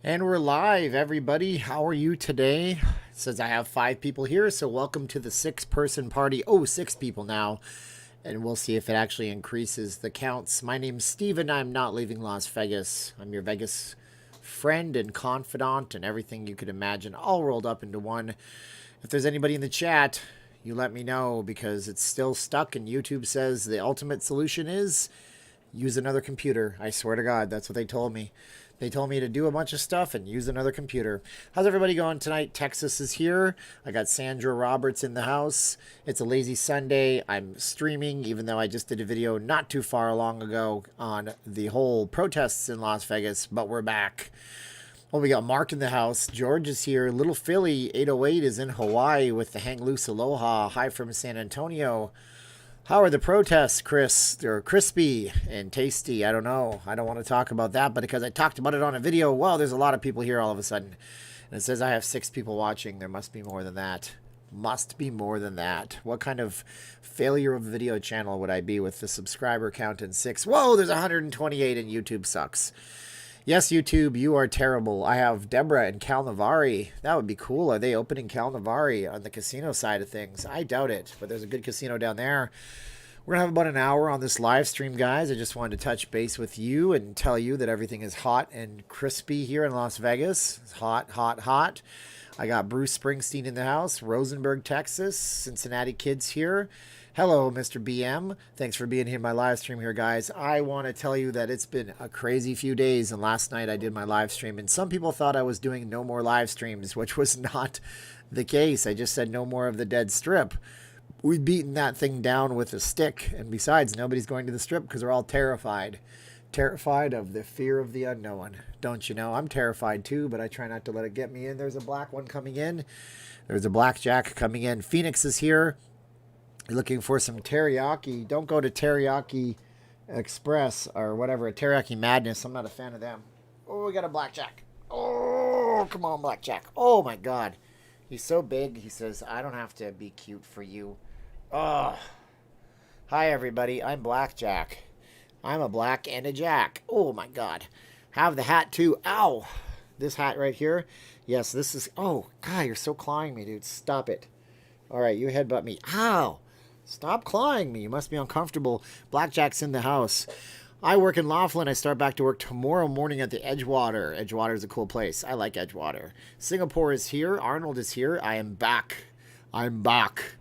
And we're live, everybody. How are you today? It says I have 5 people here, so welcome to the 6-person party. Oh, 6 people now. And we'll see if it actually increases the counts. My name's Steven. I'm not leaving Las Vegas. I'm your Vegas friend and confidant and everything you could imagine, all rolled up into one. If there's anybody in the chat, you let me know because it's still stuck and YouTube says the ultimate solution is use another computer. I swear to God, that's what they told me. They told me to do a bunch of stuff and use another computer. How's everybody going tonight? Texas is here. I got Sandra Roberts in the house. It's a lazy Sunday. I'm streaming, even though I just did a video not too far long ago on the whole protests in Las Vegas, but we're back. Well, we got Mark in the house. George is here. Little Philly 808 is in Hawaii with the Hang Loose Aloha. Hi from San Antonio. How are the protests, Chris? They're crispy and tasty. I don't know. I don't want to talk about that, but because I talked about it on a video, well, there's a lot of people here all of a sudden. And it says I have 6 people watching. There must be more than that. Must be more than that. What kind of failure of a video channel would I be with the subscriber count in 6? Whoa, there's 128 and YouTube sucks. Yes, YouTube, you are terrible. I have Deborah and Cal Navari. That would be cool. Are they opening Cal Navari on the casino side of things? I doubt it, but there's a good casino down there. We're going to have about an hour on this live stream, guys. I just wanted to touch base with you and tell you that everything is hot and crispy here in Las Vegas. It's hot, hot, hot. I got Bruce Springsteen in the house, Rosenberg, Texas, Cincinnati kids here. Hello, Mr. BM. Thanks for being here in my live stream here, guys. I want to tell you that it's been a crazy few days, and last night I did my live stream, and some people thought I was doing no more live streams, which was not the case. I just said no more of the dead strip. We've beaten that thing down with a stick, and besides, nobody's going to the strip because they're all terrified. Terrified of the fear of the unknown. Don't you know? I'm terrified too, but I try not to let it get me in. There's a black one coming in. There's a Blackjack coming in. Phoenix is here. Looking for some teriyaki. Don't go to Teriyaki Express or whatever, a Teriyaki Madness. I'm not a fan of them. Oh, we got a Blackjack. Oh, come on, Blackjack. Oh, my God. He's so big, he says, I don't have to be cute for you. Oh. Hi, everybody. I'm Blackjack. I'm a black and a jack. Oh, my God. Have the hat, too. Ow. This hat right here. Yes, this is... Oh, God, you're so clawing me, dude. Stop it. All right, you headbutt me. Ow. Stop clawing me. You must be uncomfortable. Blackjack's in the house. I work in Laughlin. I start back to work tomorrow morning at the Edgewater. Edgewater is a cool place. I like Edgewater. Singapore is here. Arnold is here. I am back. I'm back.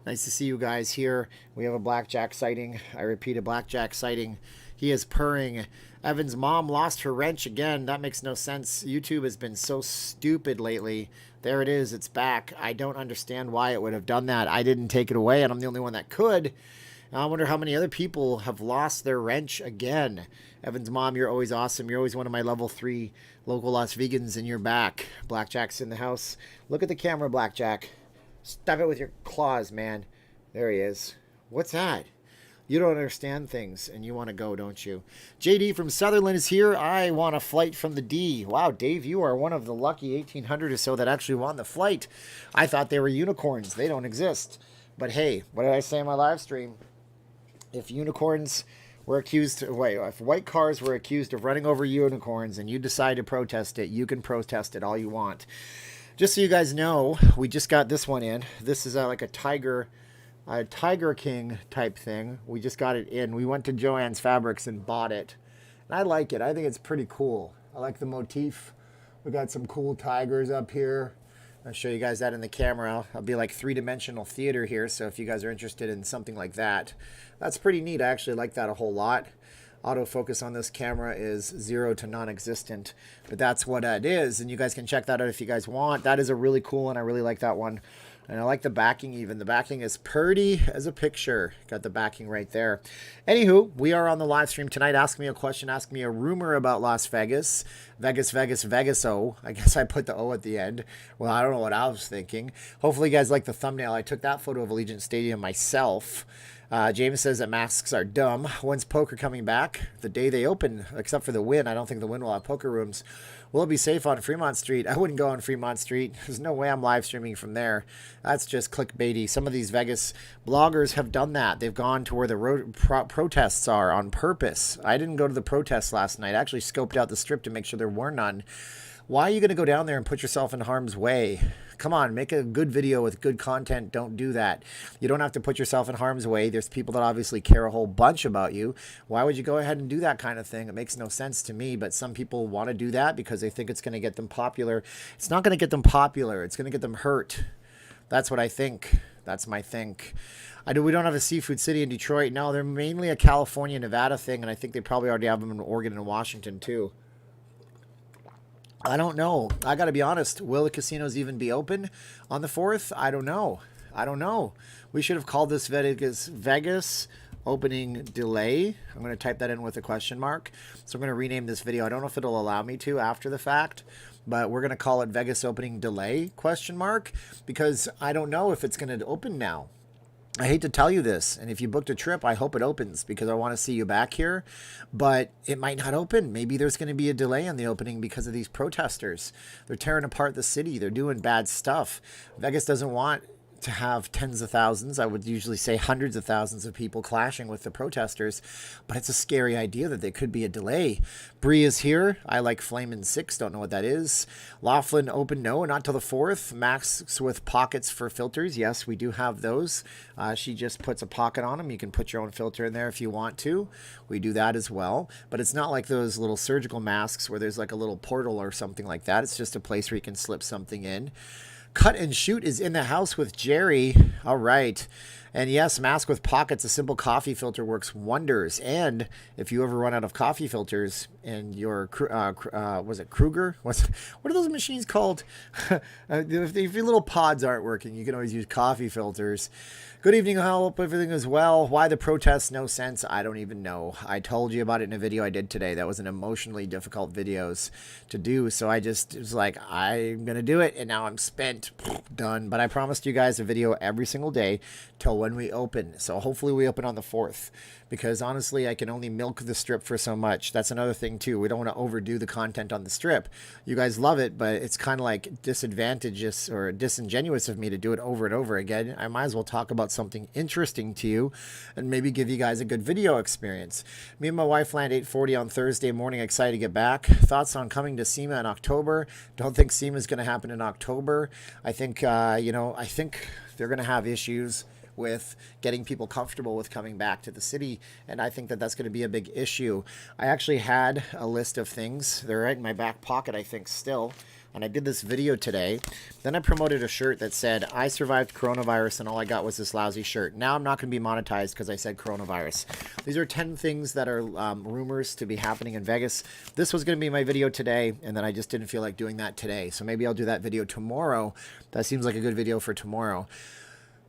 Nice to see you guys here. We have a Blackjack sighting. I repeat, a Blackjack sighting. He is purring. Evan's mom lost her wrench again. That makes no sense. YouTube has been so stupid lately. There it is. It's back. I don't understand why it would have done that. I didn't take it away, and I'm the only one that could. I wonder how many other people have lost their wrench again. Evan's mom, you're always awesome. You're always one of my level 3 local Las Vegans, and you're back. Blackjack's in the house. Look at the camera, Blackjack. Stop it with your claws, man. There he is. What's that? You don't understand things, and you want to go, don't you? JD from Sutherland is here. I want a flight from the D. Wow, Dave, you are one of the lucky 1,800 or so that actually won the flight. I thought they were unicorns. They don't exist. But hey, what did I say in my live stream? If unicorns were accused... if white cars were accused of running over unicorns and you decide to protest it, you can protest it all you want. Just so you guys know, we just got this one in. This is like a Tiger King type thing. We just got it in. We went to Joann's Fabrics and bought it. And I like it. I think it's pretty cool. I like the motif. We got some cool tigers up here. I'll show you guys that in the camera. I'll be like 3-dimensional theater here, so if you guys are interested in something like that, that's pretty neat. I actually like that a whole lot. Autofocus on this camera is 0 to non-existent, but that's what it is, and you guys can check that out if you guys want. That is a really cool one. I really like that one. And I like the backing even. The backing is pretty as a picture. Got the backing right there. Anywho, we are on the live stream tonight. Ask me a question. Ask me a rumor about Las Vegas. Vegas, Vegas, Vegas-o. I guess I put the O at the end. Well, I don't know what I was thinking. Hopefully you guys like the thumbnail. I took that photo of Allegiant Stadium myself. James says that masks are dumb. When's poker coming back? The day they open, except for the Wynn. I don't think the Wynn will have poker rooms. Will it be safe on Fremont Street? I wouldn't go on Fremont Street. There's no way I'm live streaming from there. That's just clickbaity. Some of these Vegas bloggers have done that. They've gone to where the protests are on purpose. I didn't go to the protests last night. I actually scoped out the strip to make sure there were none. Why are you going to go down there and put yourself in harm's way? Come on, make a good video with good content. Don't do that. You don't have to put yourself in harm's way. There's people that obviously care a whole bunch about you. Why would you go ahead and do that kind of thing? It makes no sense to me, but some people want to do that because they think it's going to get them popular. It's not going to get them popular. It's going to get them hurt. That's what I think. That's my think. We don't have a seafood city in Detroit. No, they're mainly a California, Nevada thing, and I think they probably already have them in Oregon and Washington too. I don't know. I got to be honest. Will the casinos even be open on the 4th? I don't know. I don't know. We should have called this Vegas opening delay. I'm going to type that in with a question mark. So I'm going to rename this video. I don't know if it'll allow me to after the fact, but we're going to call it Vegas opening delay question mark because I don't know if it's going to open now. I hate to tell you this, and if you booked a trip, I hope it opens because I want to see you back here, but it might not open. Maybe there's going to be a delay on the opening because of these protesters. They're tearing apart the city. They're doing bad stuff. Vegas doesn't want to have tens of thousands, I would usually say hundreds of thousands of people clashing with the protesters, but it's a scary idea that there could be a delay. Bree is here. I like Flamin' 6, don't know what that is. Laughlin open, no, not till the 4th. Masks with pockets for filters, yes, we do have those. She just puts a pocket on them. You can put your own filter in there if you want to. We do that as well, but it's not like those little surgical masks where there's like a little portal or something like that. It's just a place where you can slip something in. Cut and Shoot is in the house with Jerry. All right. And yes, mask with pockets, a simple coffee filter works wonders. And if you ever run out of coffee filters and your, was it Kruger? What are those machines called? If your little pods aren't working, you can always use coffee filters. Good evening. I hope everything is well. Why the protests? No sense. I don't even know. I told you about it in a video I did today. That was an emotionally difficult videos to do. So I just was like, I'm going to do it. And now I'm spent. Done. But I promised you guys a video every single day till when we open. So hopefully we open on the 4th. Because honestly, I can only milk the strip for so much. That's another thing too. We don't want to overdo the content on the strip. You guys love it, but it's kind of like disadvantageous or disingenuous of me to do it over and over again. I might as well talk about something interesting to you and maybe give you guys a good video experience. Me and my wife land 8:40 on Thursday morning. Excited to get back. Thoughts on coming to SEMA in October? Don't think SEMA is going to happen in October. I think, I think they're going to have issues with getting people comfortable with coming back to the city, and I think that that's going to be a big issue. I actually had a list of things. They're right in my back pocket, I think, still, and I did this video today. Then I promoted a shirt that said, I survived coronavirus and all I got was this lousy shirt. Now I'm not going to be monetized because I said coronavirus. These are 10 things that are rumors to be happening in Vegas. This was going to be my video today, and then I just didn't feel like doing that today, so maybe I'll do that video tomorrow. That seems like a good video for tomorrow.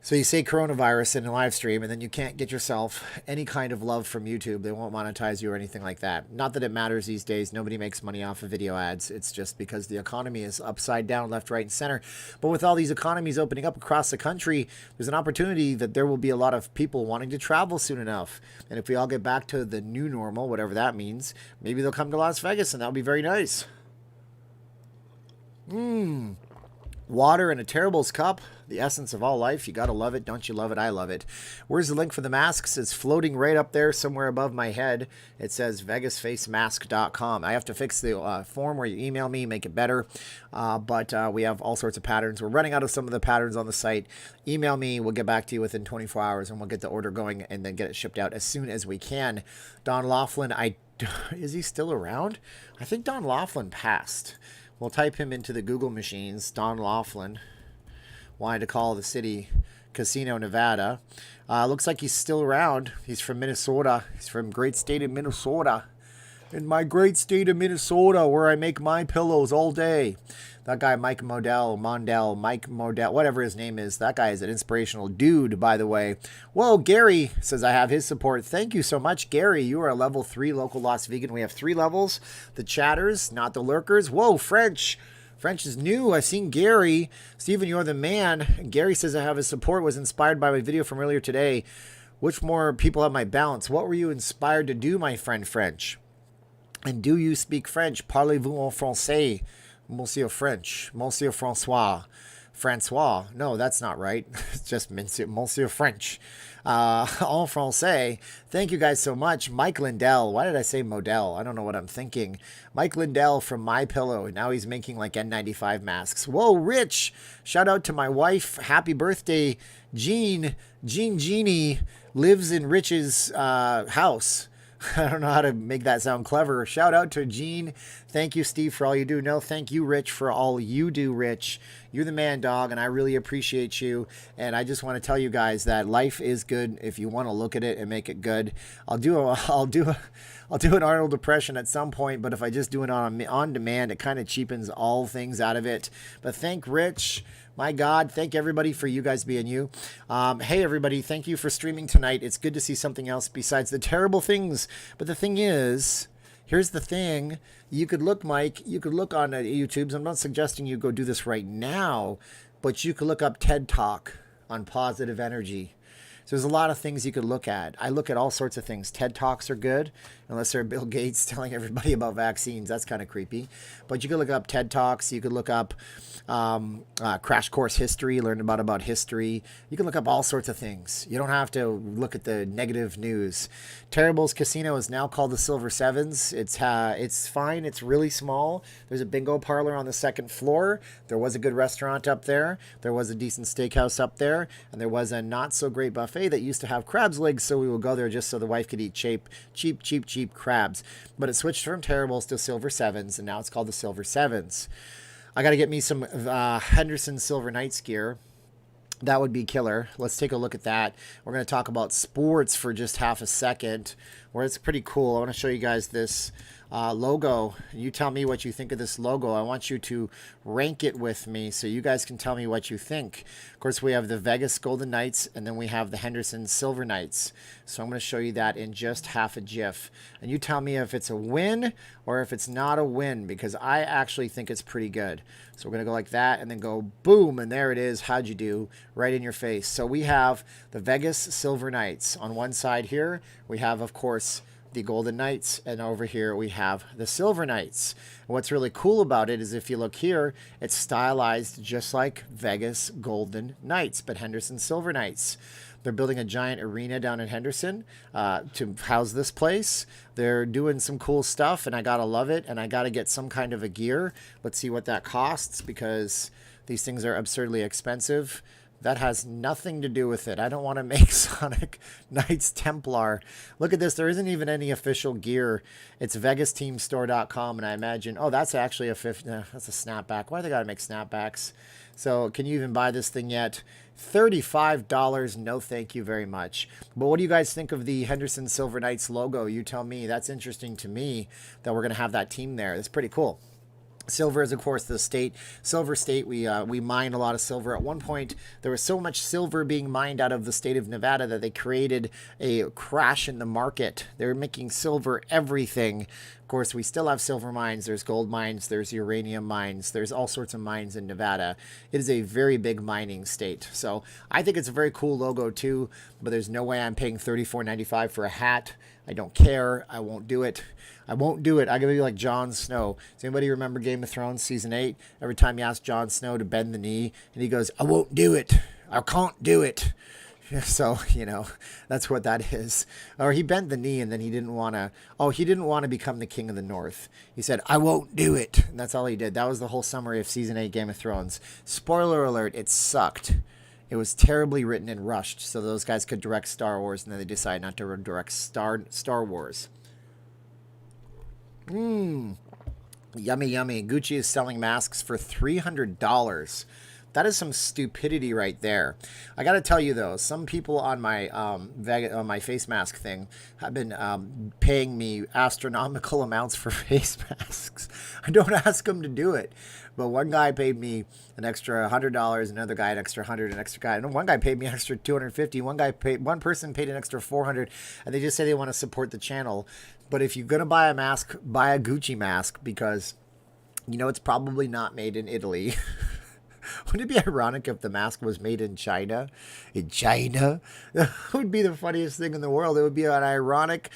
So you say coronavirus in a live stream, and then you can't get yourself any kind of love from YouTube. They won't monetize you or anything like that. Not that it matters these days. Nobody makes money off of video ads. It's just because the economy is upside down, left, right, and center. But with all these economies opening up across the country, there's an opportunity that there will be a lot of people wanting to travel soon enough. And if we all get back to the new normal, whatever that means, maybe they'll come to Las Vegas, and that'll be very nice. Water in a Terrible's cup, the essence of all life. You gotta love it. Don't you love it? I love it. Where's the link for the masks? It's floating right up there somewhere above my head. It says vegasfacemask.com. I have to fix the form where you email me, make it better. But we have all sorts of patterns. We're running out of some of the patterns on the site. Email me. We'll get back to you within 24 hours, and we'll get the order going and then get it shipped out as soon as we can. Don Laughlin, is he still around? I think Don Laughlin passed. We'll type him into the Google machines. Don Laughlin wanted to call the city Casino, Nevada. Looks like he's still around. He's from Minnesota. He's from great state of Minnesota. In my great state of Minnesota, where I make my pillows all day. That guy, Mike Modell, whatever his name is, that guy is an inspirational dude, by the way. Whoa, Gary says I have his support. Thank you so much, Gary. You are a level 3 local Las Vegan. We have 3 levels. The chatters, not the lurkers. Whoa, French. French is new. I've seen Gary. Steven, you're the man. Gary says I have his support. Was inspired by my video from earlier today. Which more people have my balance? What were you inspired to do, my friend French? And do you speak French? Parlez-vous en français? Monsieur French. Monsieur Francois. Francois. No, that's not right. It's just Monsieur French. En français. Thank you guys so much. Mike Lindell. Why did I say Modell? I don't know what I'm thinking. Mike Lindell from My Pillow. Now he's making like N95 masks. Whoa, Rich. Shout out to my wife. Happy birthday, Jean. Jeannie lives in Rich's house. I don't know how to make that sound clever. Shout out to Gene. Thank you, Steve, for all you do. No, thank you, Rich, for all you do, Rich. You're the man, dog, and I really appreciate you. And I just want to tell you guys that life is good if you want to look at it and make it good. I'll do an Arnold impression at some point, but if I just do it on demand, it kind of cheapens all things out of it. But thank Rich. My God, thank everybody for you guys being you. Hey, everybody, thank you for streaming tonight. It's good to see something else besides the terrible things. But the thing is, here's the thing. You could look, Mike, you could look on YouTube. I'm not suggesting you go do this right now, but you could look up TED Talk on positive energy. So there's a lot of things you could look at. I look at all sorts of things. TED Talks are good, unless they're Bill Gates telling everybody about vaccines. That's kind of creepy. But you could look up TED Talks. You could look up Crash Course History, learn about history. You can look up all sorts of things. You don't have to look at the negative news. Terrible's Casino is now called the Silver Sevens. It's fine. It's really small. There's a bingo parlor on the second floor. There was a good restaurant up there. There was a decent steakhouse up there. And there was a not so great buffet that used to have crab's legs, so we would go there just so the wife could eat cheap crabs. But it switched from Terribles to Silver Sevens, and now it's called the Silver Sevens. I got to get me some Henderson Silver Knights gear. That would be killer. Let's take a look at that. We're going to talk about sports for just half a second, where it's pretty cool. I want to show you guys this logo. You tell me what you think of this logo. I want you to rank it with me so you guys can tell me what you think. Of course, we have the Vegas Golden Knights, and then we have the Henderson Silver Knights. So I'm going to show you that in just half a jiff. And you tell me if it's a win or if it's not a win, because I actually think it's pretty good. So we're going to go like that and then go boom, and there it is. How'd you do? Right in your face. So we have the Vegas Silver Knights. On one side here, we have, of course, the Golden Knights, and over here we have the Silver Knights. And what's really cool about it is if you look here, it's stylized just like Vegas Golden Knights, but Henderson Silver Knights. They're building a giant arena down in Henderson to house this place. They're doing some cool stuff, and I gotta love it, and I gotta get some kind of a gear. Let's see what that costs, because these things are absurdly expensive. That has nothing to do with it. I don't want to make Sonic Knights Templar. Look at this. There isn't even any official gear. It's VegasTeamStore.com, and I imagine, oh, that's actually that's a snapback. Why do they got to make snapbacks? So can you even buy this thing yet? $35. No, thank you very much. But what do you guys think of the Henderson Silver Knights logo? You tell me. That's interesting to me that we're going to have that team there. That's pretty cool. Silver is, of course, the state. Silver State, we mine a lot of silver. At one point, there was so much silver being mined out of the state of Nevada that they created a crash in the market. They're making silver everything. Of course, we still have silver mines. There's gold mines. There's uranium mines. There's all sorts of mines in Nevada. It is a very big mining state. So I think it's a very cool logo, too. But there's no way I'm paying $34.95 for a hat. I don't care. I won't do it. I won't do it. I'm going to be like Jon Snow. Does anybody remember Game of Thrones Season 8? Every time you ask Jon Snow to bend the knee, and he goes, I won't do it. I can't do it. So, that's what that is. Or he bent the knee, and then he didn't want to become the king of the North. He said, I won't do it. And that's all he did. That was the whole summary of Season 8 Game of Thrones. Spoiler alert, it sucked. It was terribly written and rushed, so those guys could direct Star Wars, and then they decided not to direct Star Wars. Yummy, yummy. Gucci is selling masks for $300. That is some stupidity right there. I got to tell you, though, some people on my face mask thing have been paying me astronomical amounts for face masks. I don't ask them to do it. But one guy paid me an extra $100, another guy an extra $100, an extra guy. And one guy paid me an extra $250. One person paid an extra $400, and they just say they want to support the channel. But if you're gonna buy a mask, buy a Gucci mask, because it's probably not made in Italy. Wouldn't it be ironic if the mask was made in China? In China? That would be the funniest thing in the world. It would be an ironic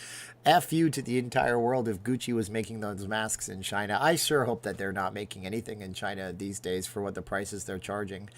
F you to the entire world if Gucci was making those masks in China. I sure hope that they're not making anything in China these days for what the prices they're charging.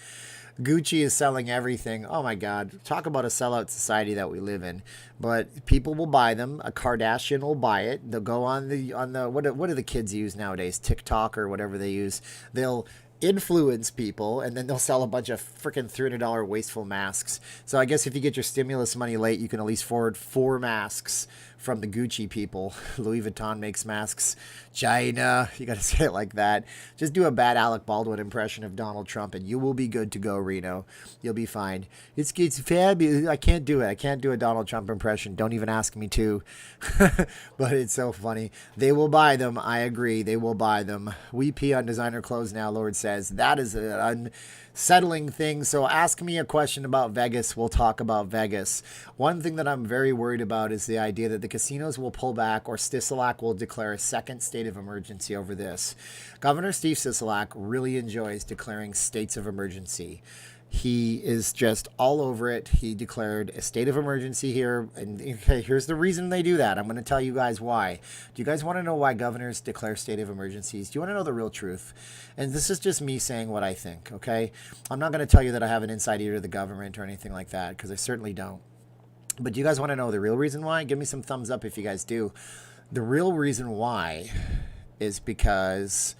Gucci is selling everything. Oh my God. Talk about a sellout society that we live in. But people will buy them. A Kardashian will buy it. They'll go on the what do the kids use nowadays? TikTok or whatever they use. They'll influence people, and then they'll sell a bunch of freaking $300 wasteful masks. So I guess if you get your stimulus money late, you can at least forward 4 masks from the Gucci people. Louis Vuitton makes masks. China, you got to say it like that. Just do a bad Alec Baldwin impression of Donald Trump, and you will be good to go, Reno. You'll be fine. It's fabulous. I can't do it. I can't do a Donald Trump impression. Don't even ask me to. But it's so funny. They will buy them. I agree. They will buy them. We pee on designer clothes now, Lord says. That is an unsettling thing. So ask me a question about Vegas. We'll talk about Vegas. One thing that I'm very worried about is the idea that the casinos will pull back, or Sisolak will declare a second state of emergency over this. Governor Steve Sisolak really enjoys declaring states of emergency. He is just all over it. He declared a state of emergency here. And okay, here's the reason they do that. I'm going to tell you guys why. Do you guys want to know why governors declare state of emergencies? Do you want to know the real truth? And this is just me saying what I think, okay? I'm not going to tell you that I have an inside ear to the government or anything like that, because I certainly don't. But do you guys want to know the real reason why? Give me some thumbs up if you guys do. The real reason why is because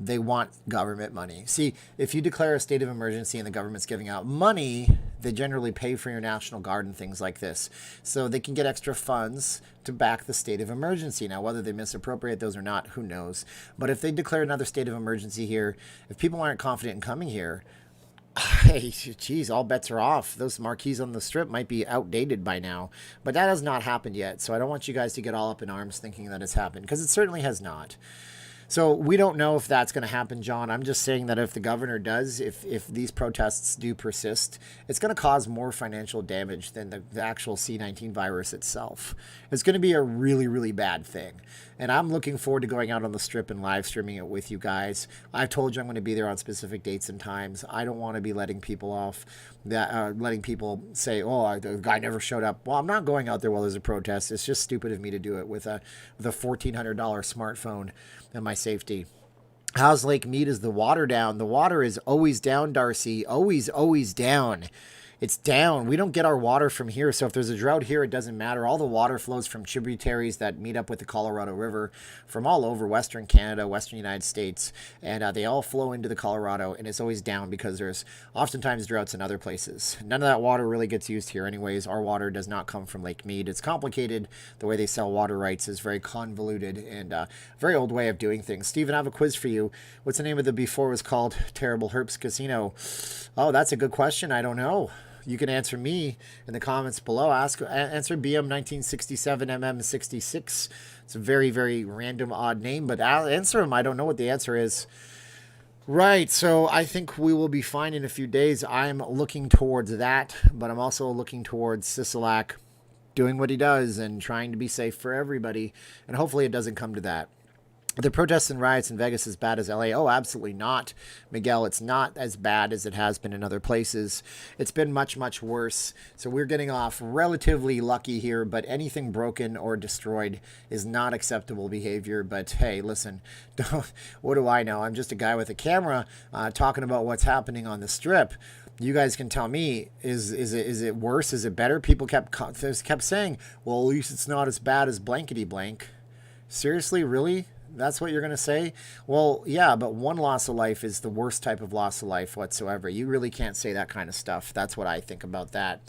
they want government money. See, if you declare a state of emergency and the government's giving out money, they generally pay for your National Guard and things like this. So they can get extra funds to back the state of emergency. Now, whether they misappropriate those or not, who knows? But if they declare another state of emergency here, if people aren't confident in coming here, hey, geez, all bets are off. Those marquees on the strip might be outdated by now. But that has not happened yet. So I don't want you guys to get all up in arms thinking that it's happened, because it certainly has not. So we don't know if that's going to happen, John. I'm just saying that if the governor does, if these protests do persist, it's going to cause more financial damage than the actual C-19 virus itself. It's going to be a really, really bad thing. And I'm looking forward to going out on the strip and live streaming it with you guys. I've told you I'm going to be there on specific dates and times. I don't want to be letting people off, letting people say, oh, the guy never showed up. Well, I'm not going out there while there's a protest. It's just stupid of me to do it with a $1,400 smartphone and my safety. How's Lake Mead? Is the water down? The water is always down, Darcy. Always, always down. It's down. We don't get our water from here. So if there's a drought here, it doesn't matter. All the water flows from tributaries that meet up with the Colorado River from all over Western Canada, Western United States. And they all flow into the Colorado. And it's always down because there's oftentimes droughts in other places. None of that water really gets used here anyways. Our water does not come from Lake Mead. It's complicated. The way they sell water rights is very convoluted and a very old way of doing things. Steven, I have a quiz for you. What's the name of the before was called Terrible Herps Casino? Oh, that's a good question. I don't know. You can answer me in the comments below. Answer BM 1967 MM 66. It's a very, very random, odd name, but I'll answer them. I don't know what the answer is. Right, so I think we will be fine in a few days. I'm looking towards that, but I'm also looking towards Sisolak doing what he does and trying to be safe for everybody, and hopefully it doesn't come to that. The protests and riots in Vegas as bad as LA? Oh, absolutely not, Miguel. It's not as bad as it has been in other places. It's been much, much worse. So we're getting off relatively lucky here, but anything broken or destroyed is not acceptable behavior. But hey, listen, what do I know? I'm just a guy with a camera talking about what's happening on the strip. You guys can tell me, is it worse? Is it better? People kept saying, well, at least it's not as bad as blankety blank. Seriously, really? That's what you're going to say? Well, yeah, but one loss of life is the worst type of loss of life whatsoever. You really can't say that kind of stuff. That's what I think about that.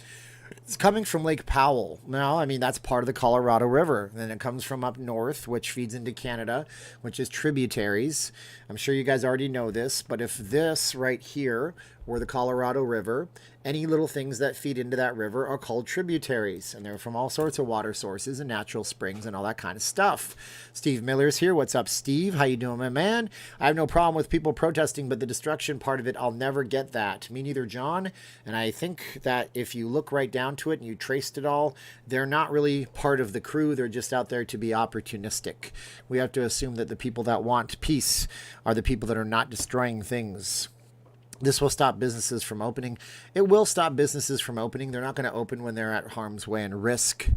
It's coming from Lake Powell. Now, I mean, that's part of the Colorado River. Then it comes from up north, which feeds into Canada, which is tributaries. I'm sure you guys already know this, but if this right here were the Colorado River, any little things that feed into that river are called tributaries, and they're from all sorts of water sources and natural springs and all that kind of stuff. Steve Miller's here. What's up, Steve? How you doing, my man? I have no problem with people protesting, but the destruction part of it, I'll never get that. Me neither, John. And I think that if you look right down to it and you traced it all, they're not really part of the crew. They're just out there to be opportunistic. We have to assume that the people that want peace are the people that are not destroying things. This will stop businesses from opening. It will stop businesses from opening. They're not going to open when they're at harm's way and risk.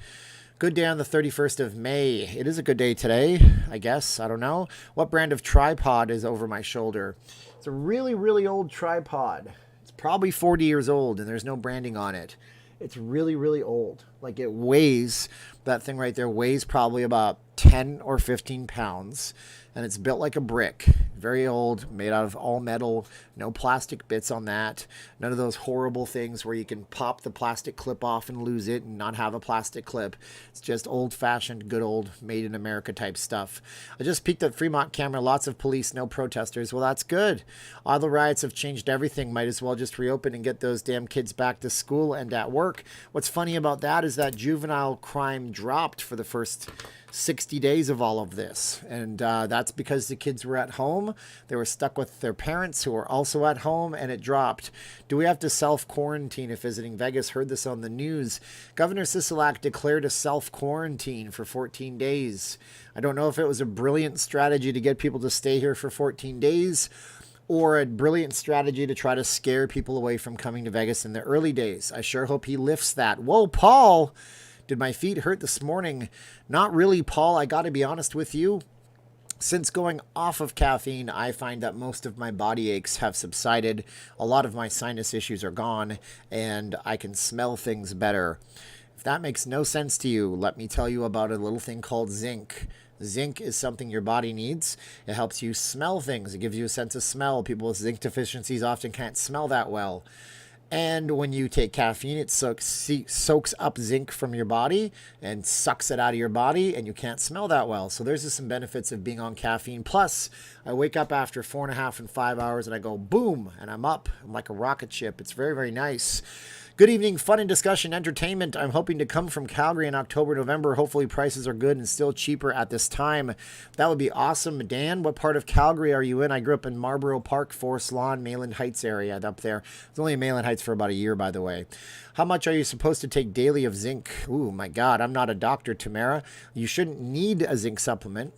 Good day on the 31st of May. It is a good day today, I guess. I don't know. What brand of tripod is over my shoulder? It's a really, really old tripod. It's probably 40 years old, and there's no branding on it. It's really, really old. Like, it weighs, that thing right there weighs probably about 10 or 15 pounds, and it's built like a brick. Very old, made out of all metal, no plastic bits on that. None of those horrible things where you can pop the plastic clip off and lose it and not have a plastic clip. It's just old-fashioned, good old, made in America type stuff. I just peeked at Fremont camera, lots of police, no protesters. Well, that's good. All the riots have changed everything. Might as well just reopen and get those damn kids back to school and at work. What's funny about that is that juvenile crime dropped for the first 60 days of all of this, and that's because the kids were at home. They were stuck with their parents who were also at home, and it dropped. Do we have to self-quarantine if visiting Vegas? Heard this on the news. Governor Sisolak declared a self-quarantine for 14 days. I don't know if it was a brilliant strategy to get people to stay here for 14 days or a brilliant strategy to try to scare people away from coming to Vegas in the early days. I sure hope he lifts that. Whoa, Paul! Did my feet hurt this morning? Not really, Paul. I got to be honest with you. Since going off of caffeine, I find that most of my body aches have subsided. A lot of my sinus issues are gone, and I can smell things better. If that makes no sense to you, let me tell you about a little thing called zinc. Zinc is something your body needs. It helps you smell things. It gives you a sense of smell. People with zinc deficiencies often can't smell that well. And when you take caffeine, it soaks up zinc from your body and sucks it out of your body, and you can't smell that well. So there's just some benefits of being on caffeine. Plus, I wake up after 4.5 and 5 hours, and I go boom, and I'm up. I'm like a rocket ship. It's very, very nice. Good evening, fun and discussion, entertainment. I'm hoping to come from Calgary in October, November. Hopefully prices are good and still cheaper at this time. That would be awesome. Dan, what part of Calgary are you in? I grew up in Marlborough Park, Forest Lawn, Mayland Heights area up there. It's only in Mayland Heights for about a year, by the way. How much are you supposed to take daily of zinc? Ooh, my God, I'm not a doctor, Tamara. You shouldn't need a zinc supplement.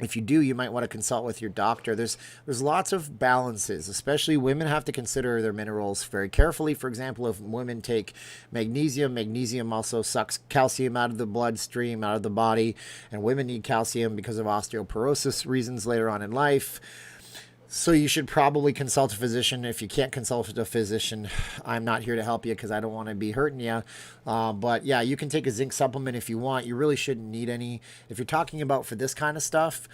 If you do, you might want to consult with your doctor. There's lots of balances, especially women have to consider their minerals very carefully. For example, if women take magnesium, magnesium also sucks calcium out of the bloodstream, out of the body, and women need calcium because of osteoporosis reasons later on in life. So you should probably consult a physician. If you can't consult a physician, I'm not here to help you because I don't want to be hurting you. But yeah, you can take a zinc supplement if you want. You really shouldn't need any. If you're talking about for this kind of stuff,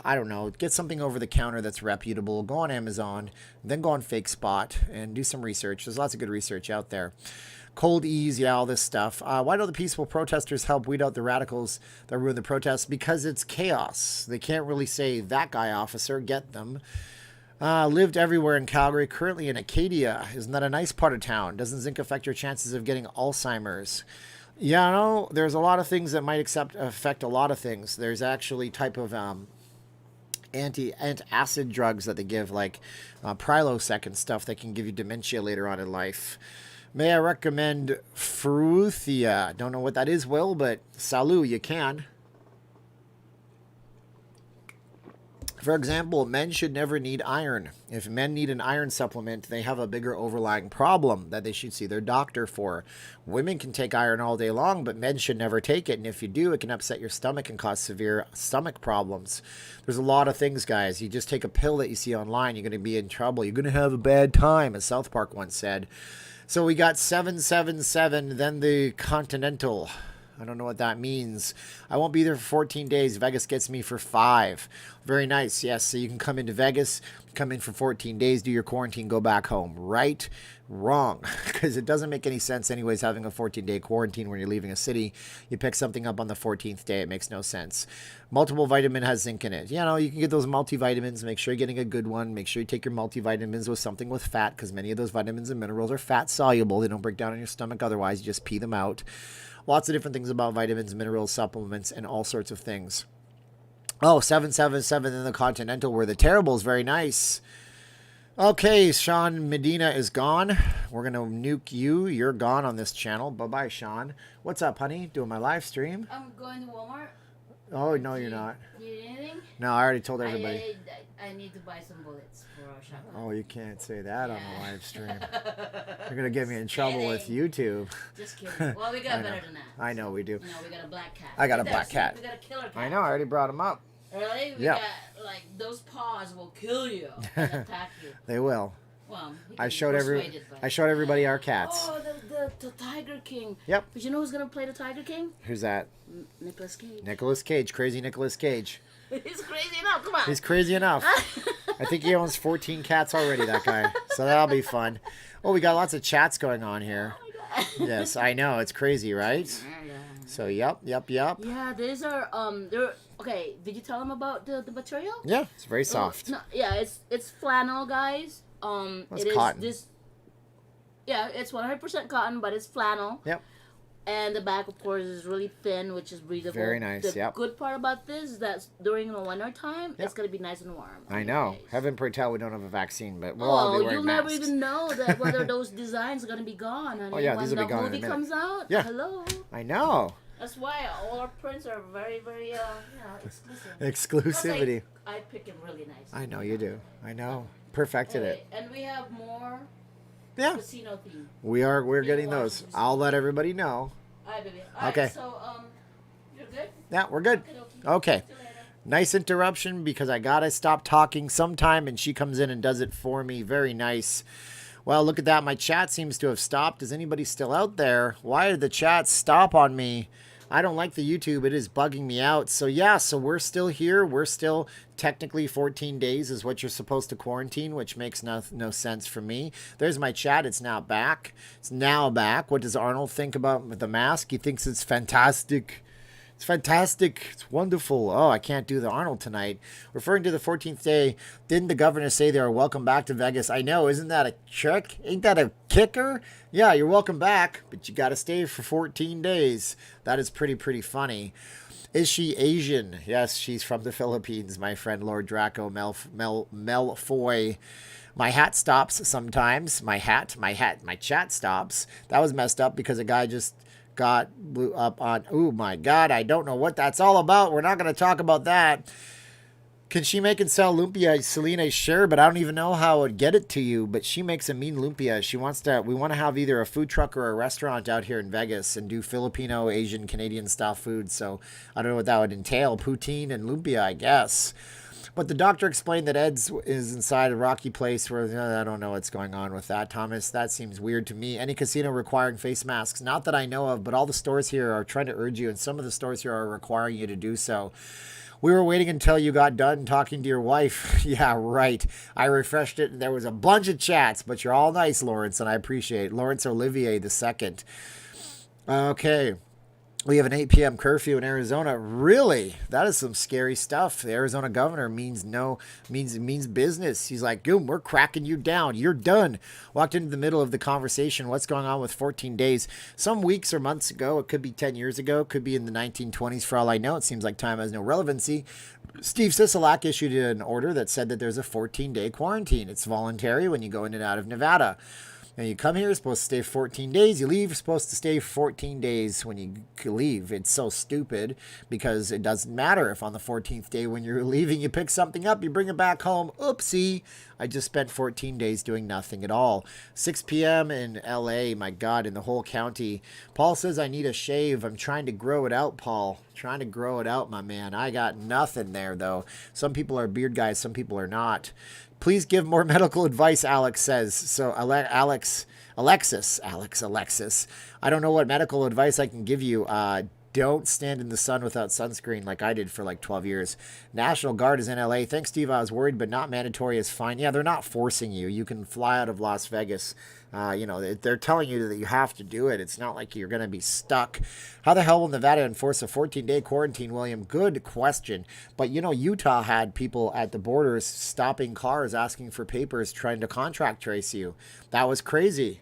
I don't know, get something over the counter that's reputable. Go on Amazon, then go on Fake Spot and do some research. There's lots of good research out there. Cold ease, yeah, all this stuff. Why don't the peaceful protesters help weed out the radicals that ruin the protests? Because it's chaos. They can't really say, that guy, officer, get them. Lived everywhere in Calgary, currently in Acadia. Isn't that a nice part of town? Doesn't zinc affect your chances of getting Alzheimer's? Yeah, no, there's a lot of things that might affect a lot of things. There's actually type of antacid drugs that they give, like Prilosec and stuff that can give you dementia later on in life. May I recommend Fruthia? Don't know what that is, Will, but salut, you can. For example, men should never need iron. If men need an iron supplement, they have a bigger overlying problem that they should see their doctor for. Women can take iron all day long, but men should never take it. And if you do, it can upset your stomach and cause severe stomach problems. There's a lot of things, guys. You just take a pill that you see online, you're going to be in trouble. You're going to have a bad time, as South Park once said. So we got 777, then the Continental. I don't know what that means. I won't be there for 14 days. Vegas gets me for 5. Very nice. Yes, so you can come into Vegas, come in for 14 days, do your quarantine, go back home. Right? Wrong. Because it doesn't make any sense anyways having a 14-day quarantine when you're leaving a city. You pick something up on the 14th day. It makes no sense. Multiple vitamin has zinc in it. You know, you can get those multivitamins. Make sure you're getting a good one. Make sure you take your multivitamins with something with fat because many of those vitamins and minerals are fat soluble. They don't break down in your stomach otherwise. You just pee them out. Lots of different things about vitamins, minerals, supplements, and all sorts of things. Oh, 777 in the Continental were the terribles. Very nice. Okay, Sean Medina is gone. We're going to nuke you. You're gone on this channel. Bye-bye, Sean. What's up, honey? Doing my live stream. I'm going to Walmart. Oh, no, you're not. You need anything? No, I already told everybody. I need to buy some bullets for our shotgun. Oh, you can't say that on the live stream. You're going to get me in trouble with YouTube. Just kidding. Well, we got better than that. I know we do. You know, we got a black cat. I got a black cat. We got a killer cat. I know, I already brought him up. Really? We got, like, those paws will kill you and attack you. They will. Well, I showed everybody our cats. Oh, the Tiger King. Yep. But you know who's gonna play the Tiger King? Who's that? Nicolas Cage. Nicolas Cage, crazy Nicolas Cage. He's crazy enough. Come on. He's crazy enough. I think he owns 14 cats already, that guy. So that'll be fun. Oh, we got lots of chats going on here. Oh my God. Yes, I know. It's crazy, right? Yeah. So, yep. Yeah, these are they're okay. Did you tell them about the material? Yeah, it's very soft. No, yeah, it's flannel, guys. It's it is cotton. this. Yeah, it's 100% cotton, but it's flannel. Yep. And the back, of course, is really thin, which is breathable. Very nice. The good part about this is that during the winter time, it's gonna be nice and warm. I know. Heaven pray tell we don't have a vaccine, but we'll all be wearing masks. You'll never even know that whether those designs are gonna be gone. Honey. Oh yeah, when these will be gone in a minute. the movie comes out. Yeah. Hello. I know. That's why all our prints are very, very, exclusive. Exclusivity. I pick them really nice. I know you do. I know. Perfected it. And we have more casino theme. We're getting those. I'll let everybody know. All right, baby. All okay. Right, so, you're good? Yeah, we're good. Okay. Nice interruption because I gotta stop talking sometime and she comes in and does it for me. Very nice. Well, look at that. My chat seems to have stopped. Is anybody still out there? Why did the chat stop on me? I don't like the YouTube. It is bugging me out. So, yeah, so we're still here. We're still technically 14 days is what you're supposed to quarantine, which makes no sense for me. There's my chat. It's now back. It's now back. What does Arnold think about the mask? He thinks it's fantastic. It's fantastic. It's wonderful. Oh, I can't do the Arnold tonight. Referring to the 14th day, didn't the governor say they are welcome back to Vegas? I know. Isn't that a trick? Ain't that a kicker? Yeah, you're welcome back, but you got to stay for 14 days. That is pretty funny. Is she Asian? Yes, she's from the Philippines, my friend Lord Draco Malfoy. My hat stops sometimes. My chat stops. That was messed up because a guy just blew up on, oh my God, I don't know what that's all about. We're not going to talk about that. Can she make and sell lumpia? Selena, sure, but I don't even know how I would get it to you, but she makes a mean lumpia. We want to have either a food truck or a restaurant out here in Vegas and do Filipino, Asian, Canadian style food. So I don't know what that would entail. Poutine and lumpia, I guess. But the doctor explained that Ed's is inside a rocky place where I don't know what's going on with that, Thomas. That seems weird to me. Any casino requiring face masks, not that I know of, but all the stores here are trying to urge you, and some of the stores here are requiring you to do so. We were waiting until you got done talking to your wife. Yeah, right. I refreshed it, and there was a bunch of chats, but you're all nice, Lawrence, and I appreciate it. Lawrence Olivier II. Okay. We have an 8 p.m. curfew in Arizona. Really? That is some scary stuff. The Arizona governor means business. He's like, Goom, we're cracking you down. You're done. Walked into the middle of the conversation. What's going on with 14 days? Some weeks or months ago. It could be 10 years ago. It could be in the 1920s for all I know. It seems like time has no relevancy. Steve Sisolak issued an order that said that there's a 14-day quarantine. It's voluntary when you go in and out of Nevada. And you come here, you're supposed to stay 14 days. You leave, you're supposed to stay 14 days when you leave. It's so stupid because it doesn't matter if on the 14th day when you're leaving, you pick something up, you bring it back home. Oopsie. I just spent 14 days doing nothing at all. 6 p.m. in L.A., my God, in the whole county. Paul says I need a shave. I'm trying to grow it out, Paul. Trying to grow it out, my man. I got nothing there, though. Some people are beard guys. Some people are not. Please give more medical advice, Alex says. So, Alexis. I don't know what medical advice I can give you. Don't stand in the sun without sunscreen like I did for like 12 years. National Guard is in LA. Thanks, Steve. I was worried, but not mandatory is fine. Yeah, they're not forcing you. You can fly out of Las Vegas. They're telling you that you have to do it. It's not like you're going to be stuck. How the hell will Nevada enforce a 14-day quarantine, William? Good question. But, Utah had people at the borders stopping cars, asking for papers, trying to contract trace you. That was crazy.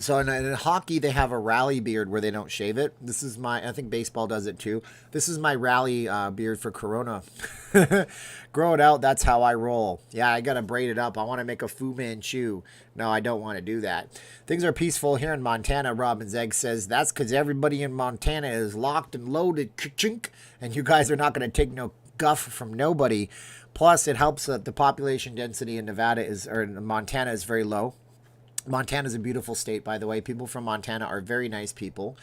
So in hockey, they have a rally beard where they don't shave it. This is I think baseball does it too. This is my rally beard for Corona. Grow it out. That's how I roll. Yeah, I got to braid it up. I want to make a Fu Manchu. No, I don't want to do that. Things are peaceful here in Montana, Robin's Egg says. That's because everybody in Montana is locked and loaded. Chink, and you guys are not going to take no guff from nobody. Plus, it helps that the population density in Montana is very low. Montana is a beautiful state, by the way. People from Montana are very nice people.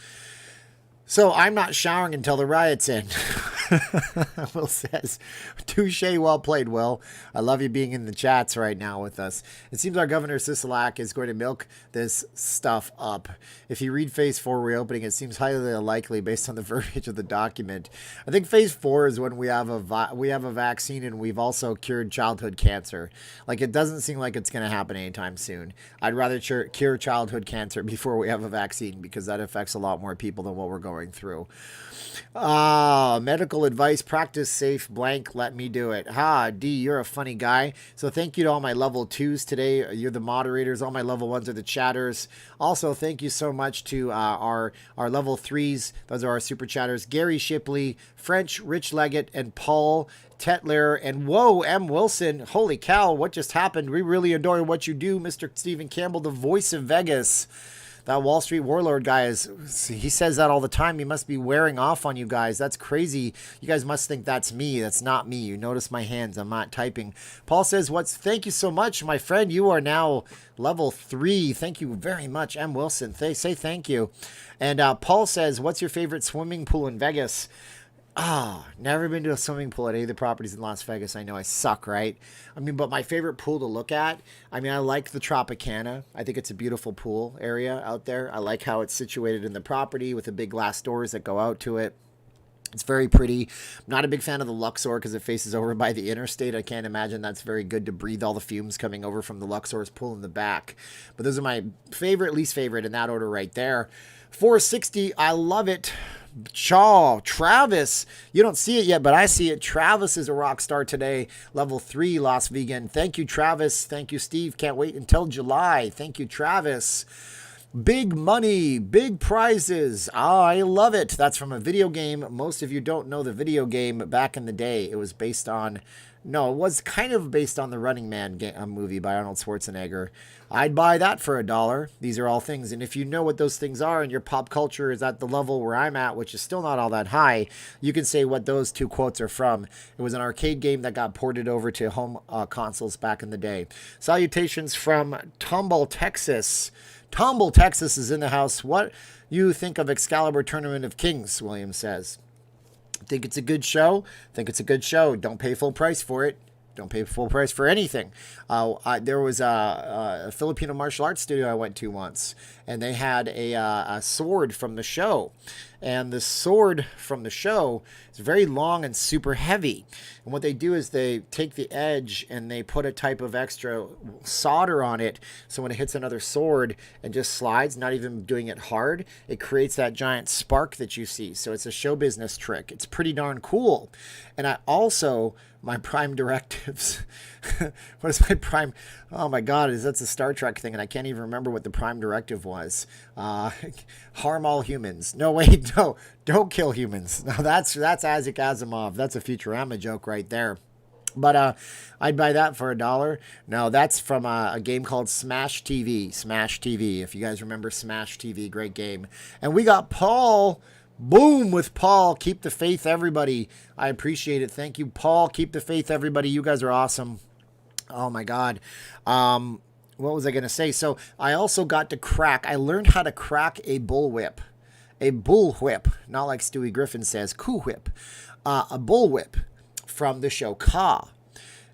So I'm not showering until the riot's end. Will says, touche, well played, Will. I love you being in the chats right now with us. It seems our Governor Sisolak is going to milk this stuff up. If you read Phase 4 reopening, it seems highly unlikely based on the verbiage of the document. I think Phase 4 is when we have a vaccine and we've also cured childhood cancer. Like, it doesn't seem like it's going to happen anytime soon. I'd rather cure childhood cancer before we have a vaccine because that affects a lot more people than what we're going through. Medical advice, practice safe, blank, let me do it. D, you're a funny guy. So thank you to all my level 2s today. You're the moderators. All my level 1s are the chatters. Also, thank you so much to our level 3s. Those are our super chatters. Gary Shipley, French, Rich Leggett, and Paul Tetler, and whoa, M. Wilson. Holy cow, what just happened? We really adore what you do, Mr. Stephen Campbell, the voice of Vegas. That Wall Street warlord guy he says that all the time. He must be wearing off on you guys. That's crazy. You guys must think that's me. That's not me. You notice my hands. I'm not typing. Paul says, thank you so much, my friend. You are now level 3. Thank you very much, M. Wilson. Say thank you. And Paul says, what's your favorite swimming pool in Vegas? Never been to a swimming pool at any of the properties in Las Vegas. I know I suck, right? I mean, but my favorite pool to look at, I like the Tropicana. I think it's a beautiful pool area out there. I like how it's situated in the property with the big glass doors that go out to it. It's very pretty. I'm not a big fan of the Luxor because it faces over by the interstate. I can't imagine that's very good to breathe all the fumes coming over from the Luxor's pool in the back. But those are my favorite, least favorite in that order right there. 460, I love it. Travis, you don't see it yet, but I see it. Travis is a rock star today. Level 3, Las Vegan. Thank you, Travis. Thank you, Steve. Can't wait until July. Thank you, Travis. Big money, big prizes. I love it. That's from a video game. Most of you don't know the video game. Back in the day, it was based on... No, it was kind of based on the Running Man movie by Arnold Schwarzenegger. I'd buy that for $1. These are all things. And if you know what those things are and your pop culture is at the level where I'm at, which is still not all that high, you can say what those two quotes are from. It was an arcade game that got ported over to home consoles back in the day. Salutations from Tomball, Texas. Tomball, Texas is in the house. What you think of Excalibur Tournament of Kings, William says. Think it's a good show? Think it's a good show. Don't pay full price for it. Don't pay full price for anything. There was a Filipino martial arts studio I went to once, and they had a sword from the show. And the sword from the show is very long and super heavy. And what they do is they take the edge and they put a type of extra solder on it. So when it hits another sword and just slides, not even doing it hard, it creates that giant spark that you see. So it's a show business trick. It's pretty darn cool. And I also... my prime directives. What is my prime? Oh my God, that's a Star Trek thing, and I can't even remember what the prime directive was. Harm all humans. No, wait, no, don't kill humans. No, that's Isaac Asimov. That's a Futurama joke right there. But I'd buy that for $1. No, that's from a game called Smash TV. Smash TV. If you guys remember Smash TV, great game. And we got Paul. Boom with Paul. Keep the faith, everybody. I appreciate it. Thank you, Paul. Keep the faith, everybody. You guys are awesome. Oh, my God. What was I going to say? So I also got to I learned how to crack a bullwhip. A bullwhip. Not like Stewie Griffin says, coup whip. A bullwhip from the show Ka.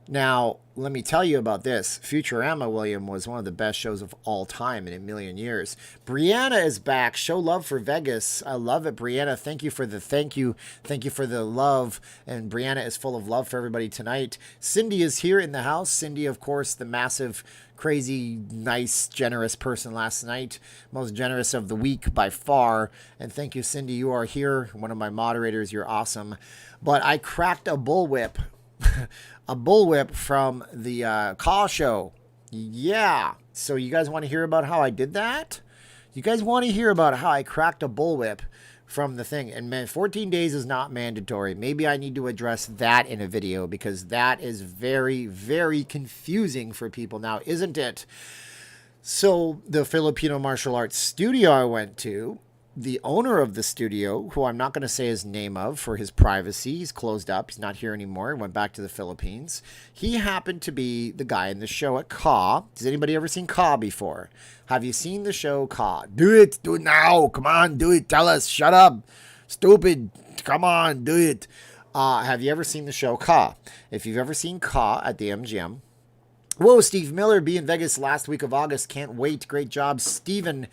Now, let me tell you about this. Futurama, William, was one of the best shows of all time in a million years. Brianna is back. Show love for Vegas. I love it, Brianna. Thank you for the thank you. Thank you for the love. And Brianna is full of love for everybody tonight. Cindy is here in the house. Cindy, of course, the massive, crazy, nice, generous person last night. Most generous of the week by far. And thank you, Cindy. You are here. One of my moderators. You're awesome. But I cracked a bullwhip. A bullwhip from the Ka show. Yeah. So you guys want to hear about how I did that? You guys want to hear about how I cracked a bullwhip from the thing? And man, 14 days is not mandatory. Maybe I need to address that in a video because that is very, very confusing for people now, isn't it? So the Filipino martial arts studio I went to, the owner of the studio, who I'm not going to say his name of for his privacy, he's closed up. He's not here anymore. He went back to the Philippines. He happened to be the guy in the show at Ka. Has anybody ever seen Ka before? Have you seen the show Ka? Do it now. Come on, do it. Tell us. Shut up. Stupid. Come on, do it. Have you ever seen the show Ka? If you've ever seen Ka at the MGM, whoa, Steve Miller, be in Vegas last week of August. Can't wait. Great job, Steven.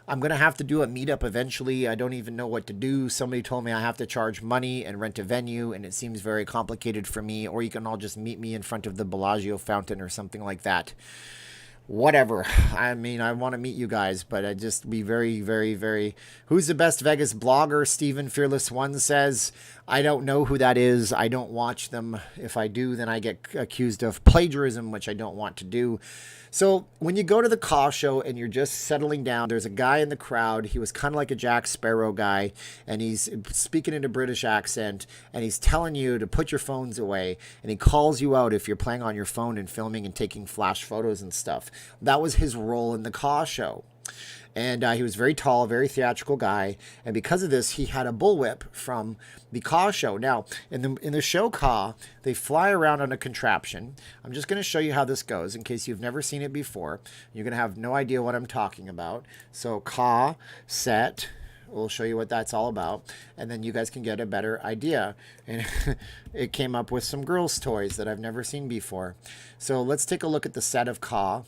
I'm going to have to do a meetup eventually. I don't even know what to do. Somebody told me I have to charge money and rent a venue, and it seems very complicated for me. Or you can all just meet me in front of the Bellagio fountain or something like that. Whatever. I mean, I want to meet you guys, but I just be very, very, very... Who's the best Vegas blogger? Steven Fearless One says. I don't know who that is. I don't watch them. If I do, then I get accused of plagiarism, which I don't want to do. So when you go to the Ka show and you're just settling down, there's a guy in the crowd. He was kind of like a Jack Sparrow guy, and he's speaking in a British accent, and he's telling you to put your phones away, and he calls you out if you're playing on your phone and filming and taking flash photos and stuff. That was his role in the Ka show. And he was very tall, very theatrical guy. And because of this, he had a bullwhip from the Ka show. Now, in the show Ka, they fly around on a contraption. I'm just going to show you how this goes in case you've never seen it before. You're going to have no idea what I'm talking about. So Ka set. We'll show you what that's all about. And then you guys can get a better idea. And it came up with some girls' toys that I've never seen before. So let's take a look at the set of Ka.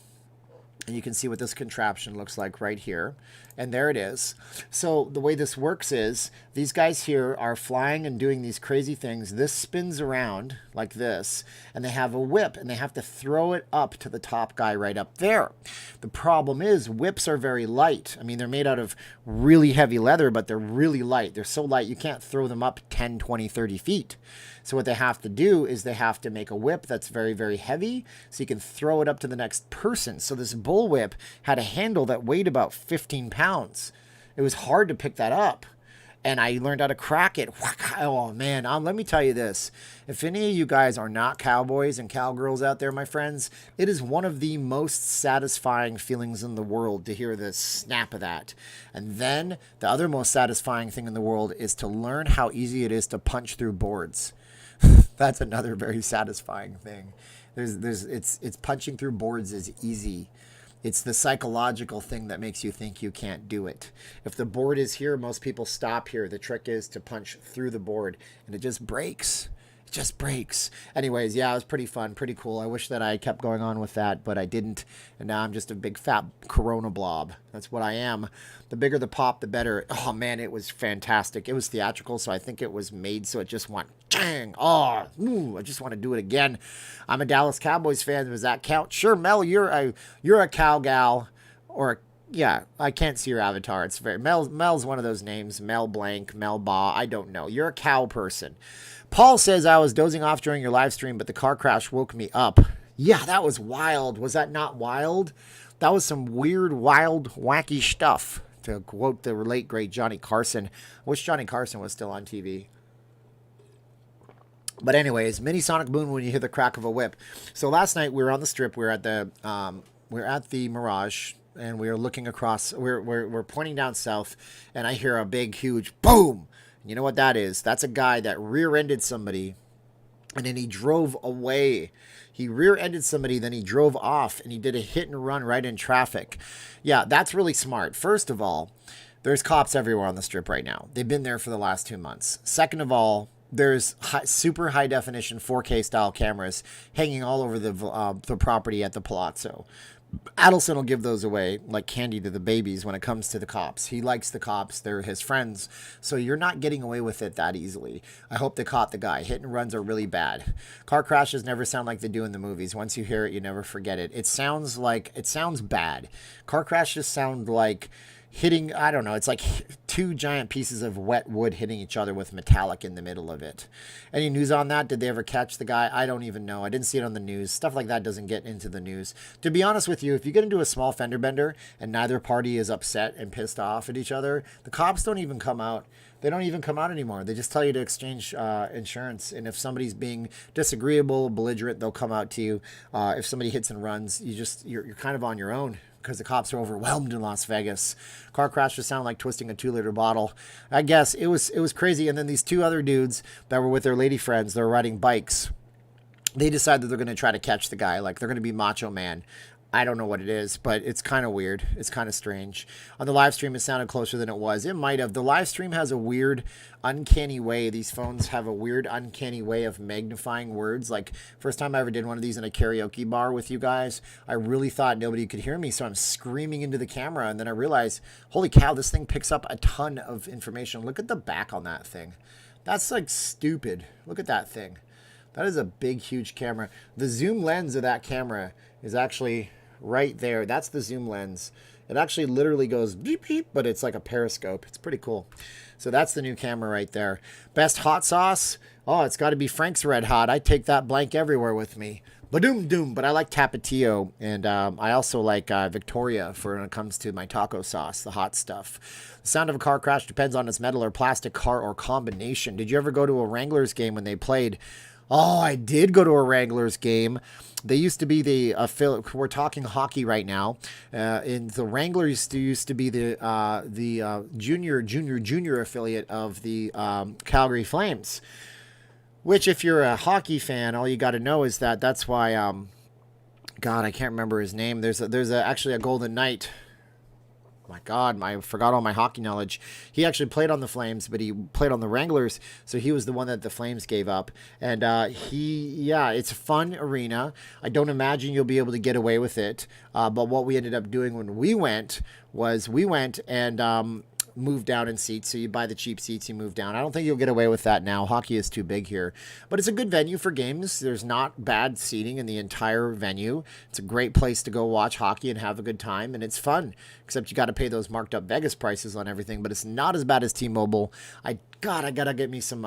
And you can see what this contraption looks like right here. And there it is. So the way this works is these guys here are flying and doing these crazy things. This spins around like this. And they have a whip. And they have to throw it up to the top guy right up there. The problem is whips are very light. I mean, they're made out of really heavy leather, but they're really light. They're so light you can't throw them up 10, 20, 30 feet. So what they have to do is they have to make a whip that's very, very heavy so you can throw it up to the next person. So this bullwhip had a handle that weighed about 15 pounds. It was hard to pick that up. And I learned how to crack it. Oh, man. Let me tell you this. If any of you guys are not cowboys and cowgirls out there, my friends, it is one of the most satisfying feelings in the world to hear the snap of that. And then the other most satisfying thing in the world is to learn how easy it is to punch through boards. That's another very satisfying thing. It's punching through boards is easy. It's the psychological thing that makes you think you can't do it. If the board is here, most people stop here. The trick is to punch through the board, and it just breaks. It just breaks. Anyways, yeah, it was pretty fun, pretty cool. I wish that I kept going on with that, but I didn't. And now I'm just a big fat Corona blob. That's what I am. The bigger the pop, the better. Oh, man, it was fantastic. It was theatrical, so I think it was made so it just went, dang. Oh, ooh, I just want to do it again. I'm a Dallas Cowboys fan. Does that count? Sure, Mel, you're a cow gal. Or, yeah, I can't see your avatar. It's very Mel's one of those names. Mel blank, Mel Ba. I don't know. You're a cow person. Paul says, I was dozing off during your live stream, but the car crash woke me up. Yeah, that was wild. Was that not wild? That was some weird, wild, wacky stuff, to quote the late, great Johnny Carson. I wish Johnny Carson was still on TV. But anyways, mini sonic boom when you hear the crack of a whip. So last night we were on the strip. We were at the Mirage, and we were looking across. We're pointing down south, and I hear a big, huge boom. You know what that is? That's a guy that rear-ended somebody, and then he drove away. He rear-ended somebody, then he drove off, and he did a hit and run right in traffic. Yeah, that's really smart. First of all, there's cops everywhere on the strip right now. They've been there for the last 2 months. Second of all, there's super high-definition 4K-style cameras hanging all over the property at the Palazzo. Adelson will give those away like candy to the babies when it comes to the cops. He likes the cops. They're his friends. So you're not getting away with it that easily. I hope they caught the guy. Hit and runs are really bad. Car crashes never sound like they do in the movies. Once you hear it, you never forget it. It sounds bad. Car crashes sound like hitting, I don't know, it's like two giant pieces of wet wood hitting each other with metallic in the middle of it. Any news on that? Did they ever catch the guy? I don't even know. I didn't see it on the news. Stuff like that doesn't get into the news. To be honest with you, if you get into a small fender bender and neither party is upset and pissed off at each other, the cops don't even come out. They don't even come out anymore. They just tell you to exchange insurance. And if somebody's being disagreeable, belligerent, they'll come out to you. If somebody hits and runs, you're kind of on your own, because the cops are overwhelmed in Las Vegas. Car crash just sounded like twisting a 2-liter bottle. I guess it was crazy. And then these two other dudes that were with their lady friends, they were riding bikes. They decide that they're going to try to catch the guy. Like, they're going to be Macho Man. I don't know what it is, but it's kind of weird. It's kind of strange. On the live stream, it sounded closer than it was. It might have. The live stream has a weird, uncanny way. These phones have a weird, uncanny way of magnifying words. Like, first time I ever did one of these in a karaoke bar with you guys, I really thought nobody could hear me, so I'm screaming into the camera, and then I realized, holy cow, this thing picks up a ton of information. Look at the back on that thing. That's, like, stupid. Look at that thing. That is a big, huge camera. The zoom lens of that camera is actually right there. That's the zoom lens. It actually literally goes beep beep, but it's like a periscope. It's pretty cool. So that's the new camera right there. Best hot sauce? Oh, it's got to be Frank's Red Hot. I take that blank everywhere with me. Badoom doom. But I like Tapatio, and I also like Victoria for when it comes to my taco sauce, the hot stuff. The sound of a car crash depends on its metal or plastic car or combination. Did you ever go to a Wranglers game when they played? Oh, I did go to a Wranglers game. They used to be the we're talking hockey right now. In the Wranglers used to be the junior affiliate of the Calgary Flames. Which, if you're a hockey fan, all you got to know is that's why. God, I can't remember his name. There's actually a Golden Knight. My God, I forgot all my hockey knowledge. He actually played on the Flames, but he played on the Wranglers, so he was the one that the Flames gave up. And it's a fun arena. I don't imagine you'll be able to get away with it. But what we ended up doing when we went and move down in seats. So you buy the cheap seats, you move down. I don't think you'll get away with that now. Hockey is too big here. But it's a good venue for games. There's not bad seating in the entire venue. It's a great place to go watch hockey and have a good time, and it's fun. Except you got to pay those marked up Vegas prices on everything, but it's not as bad as T-Mobile. I gotta get me some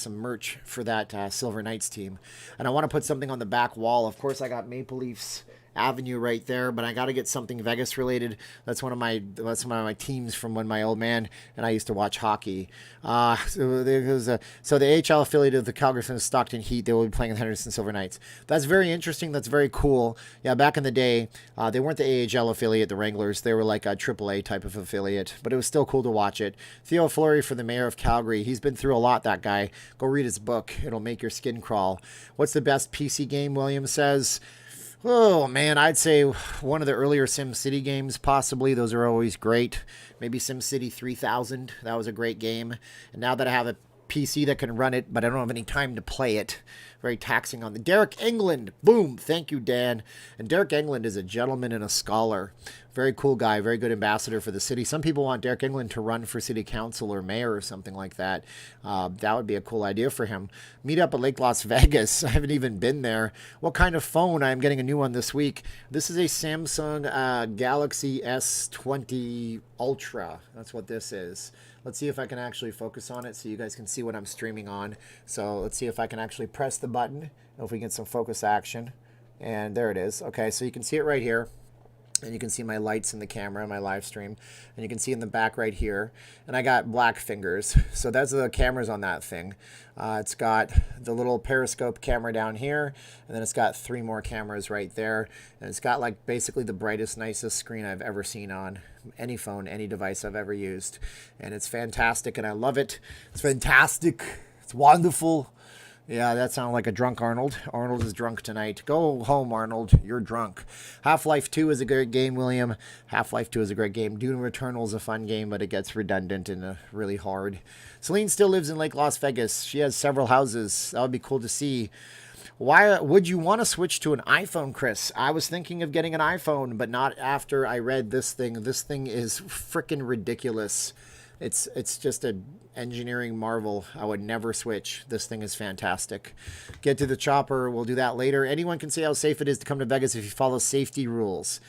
merch for that Silver Knights team. And I want to put something on the back wall. Of course, I got Maple Leafs Avenue right there, but I got to get something Vegas related. That's one of my teams from when my old man and I used to watch hockey. So the AHL affiliate of the Calgary Stockton Heat, they will be playing the Henderson Silver Knights. That's very interesting. That's very cool. Yeah, back in the day, they weren't the AHL affiliate, the Wranglers. They were like a AAA type of affiliate, but it was still cool to watch it. Theo Fleury for the mayor of Calgary. He's been through a lot, that guy. Go read his book. It'll make your skin crawl. What's the best PC game, William says? Oh, man, I'd say one of the earlier SimCity games, possibly. Those are always great. Maybe SimCity 3000. That was a great game. And now that I have a PC that can run it, but I don't have any time to play it, very taxing on the Derek England. Boom. Thank you, Dan. And Derek England is a gentleman and a scholar. Very cool guy, very good ambassador for the city. Some people want Derek England to run for city council or mayor or something like that. That would be a cool idea for him. Meet up at Lake Las Vegas. I haven't even been there. What kind of phone? I'm getting a new one this week. This is a Samsung Galaxy S20 Ultra. That's what this is. Let's see if I can actually focus on it so you guys can see what I'm streaming on. So let's see if I can actually press the button, if we get some focus action. And there it is. Okay, so you can see it right here. And you can see my lights in the camera, my live stream. And you can see in the back right here. And I got black fingers. So that's the cameras on that thing. It's got the little periscope camera down here. And then it's got 3 more cameras right there. And it's got like basically the brightest, nicest screen I've ever seen on any phone, any device I've ever used. And it's fantastic and I love it. It's fantastic. It's wonderful. Yeah, that sounded like a drunk Arnold. Arnold is drunk tonight. Go home, Arnold. You're drunk. Half-Life 2 is a great game, William. Half-Life 2 is a great game. Doom Eternal is a fun game, but it gets redundant and really hard. Celine still lives in Lake Las Vegas. She has several houses. That would be cool to see. Why would you want to switch to an iPhone, Chris? I was thinking of getting an iPhone, but not after I read this thing. This thing is freaking ridiculous. It's just a engineering marvel. I would never switch. This thing is fantastic. Get to the chopper. We'll do that later. Anyone can say how safe it is to come to Vegas if you follow safety rules.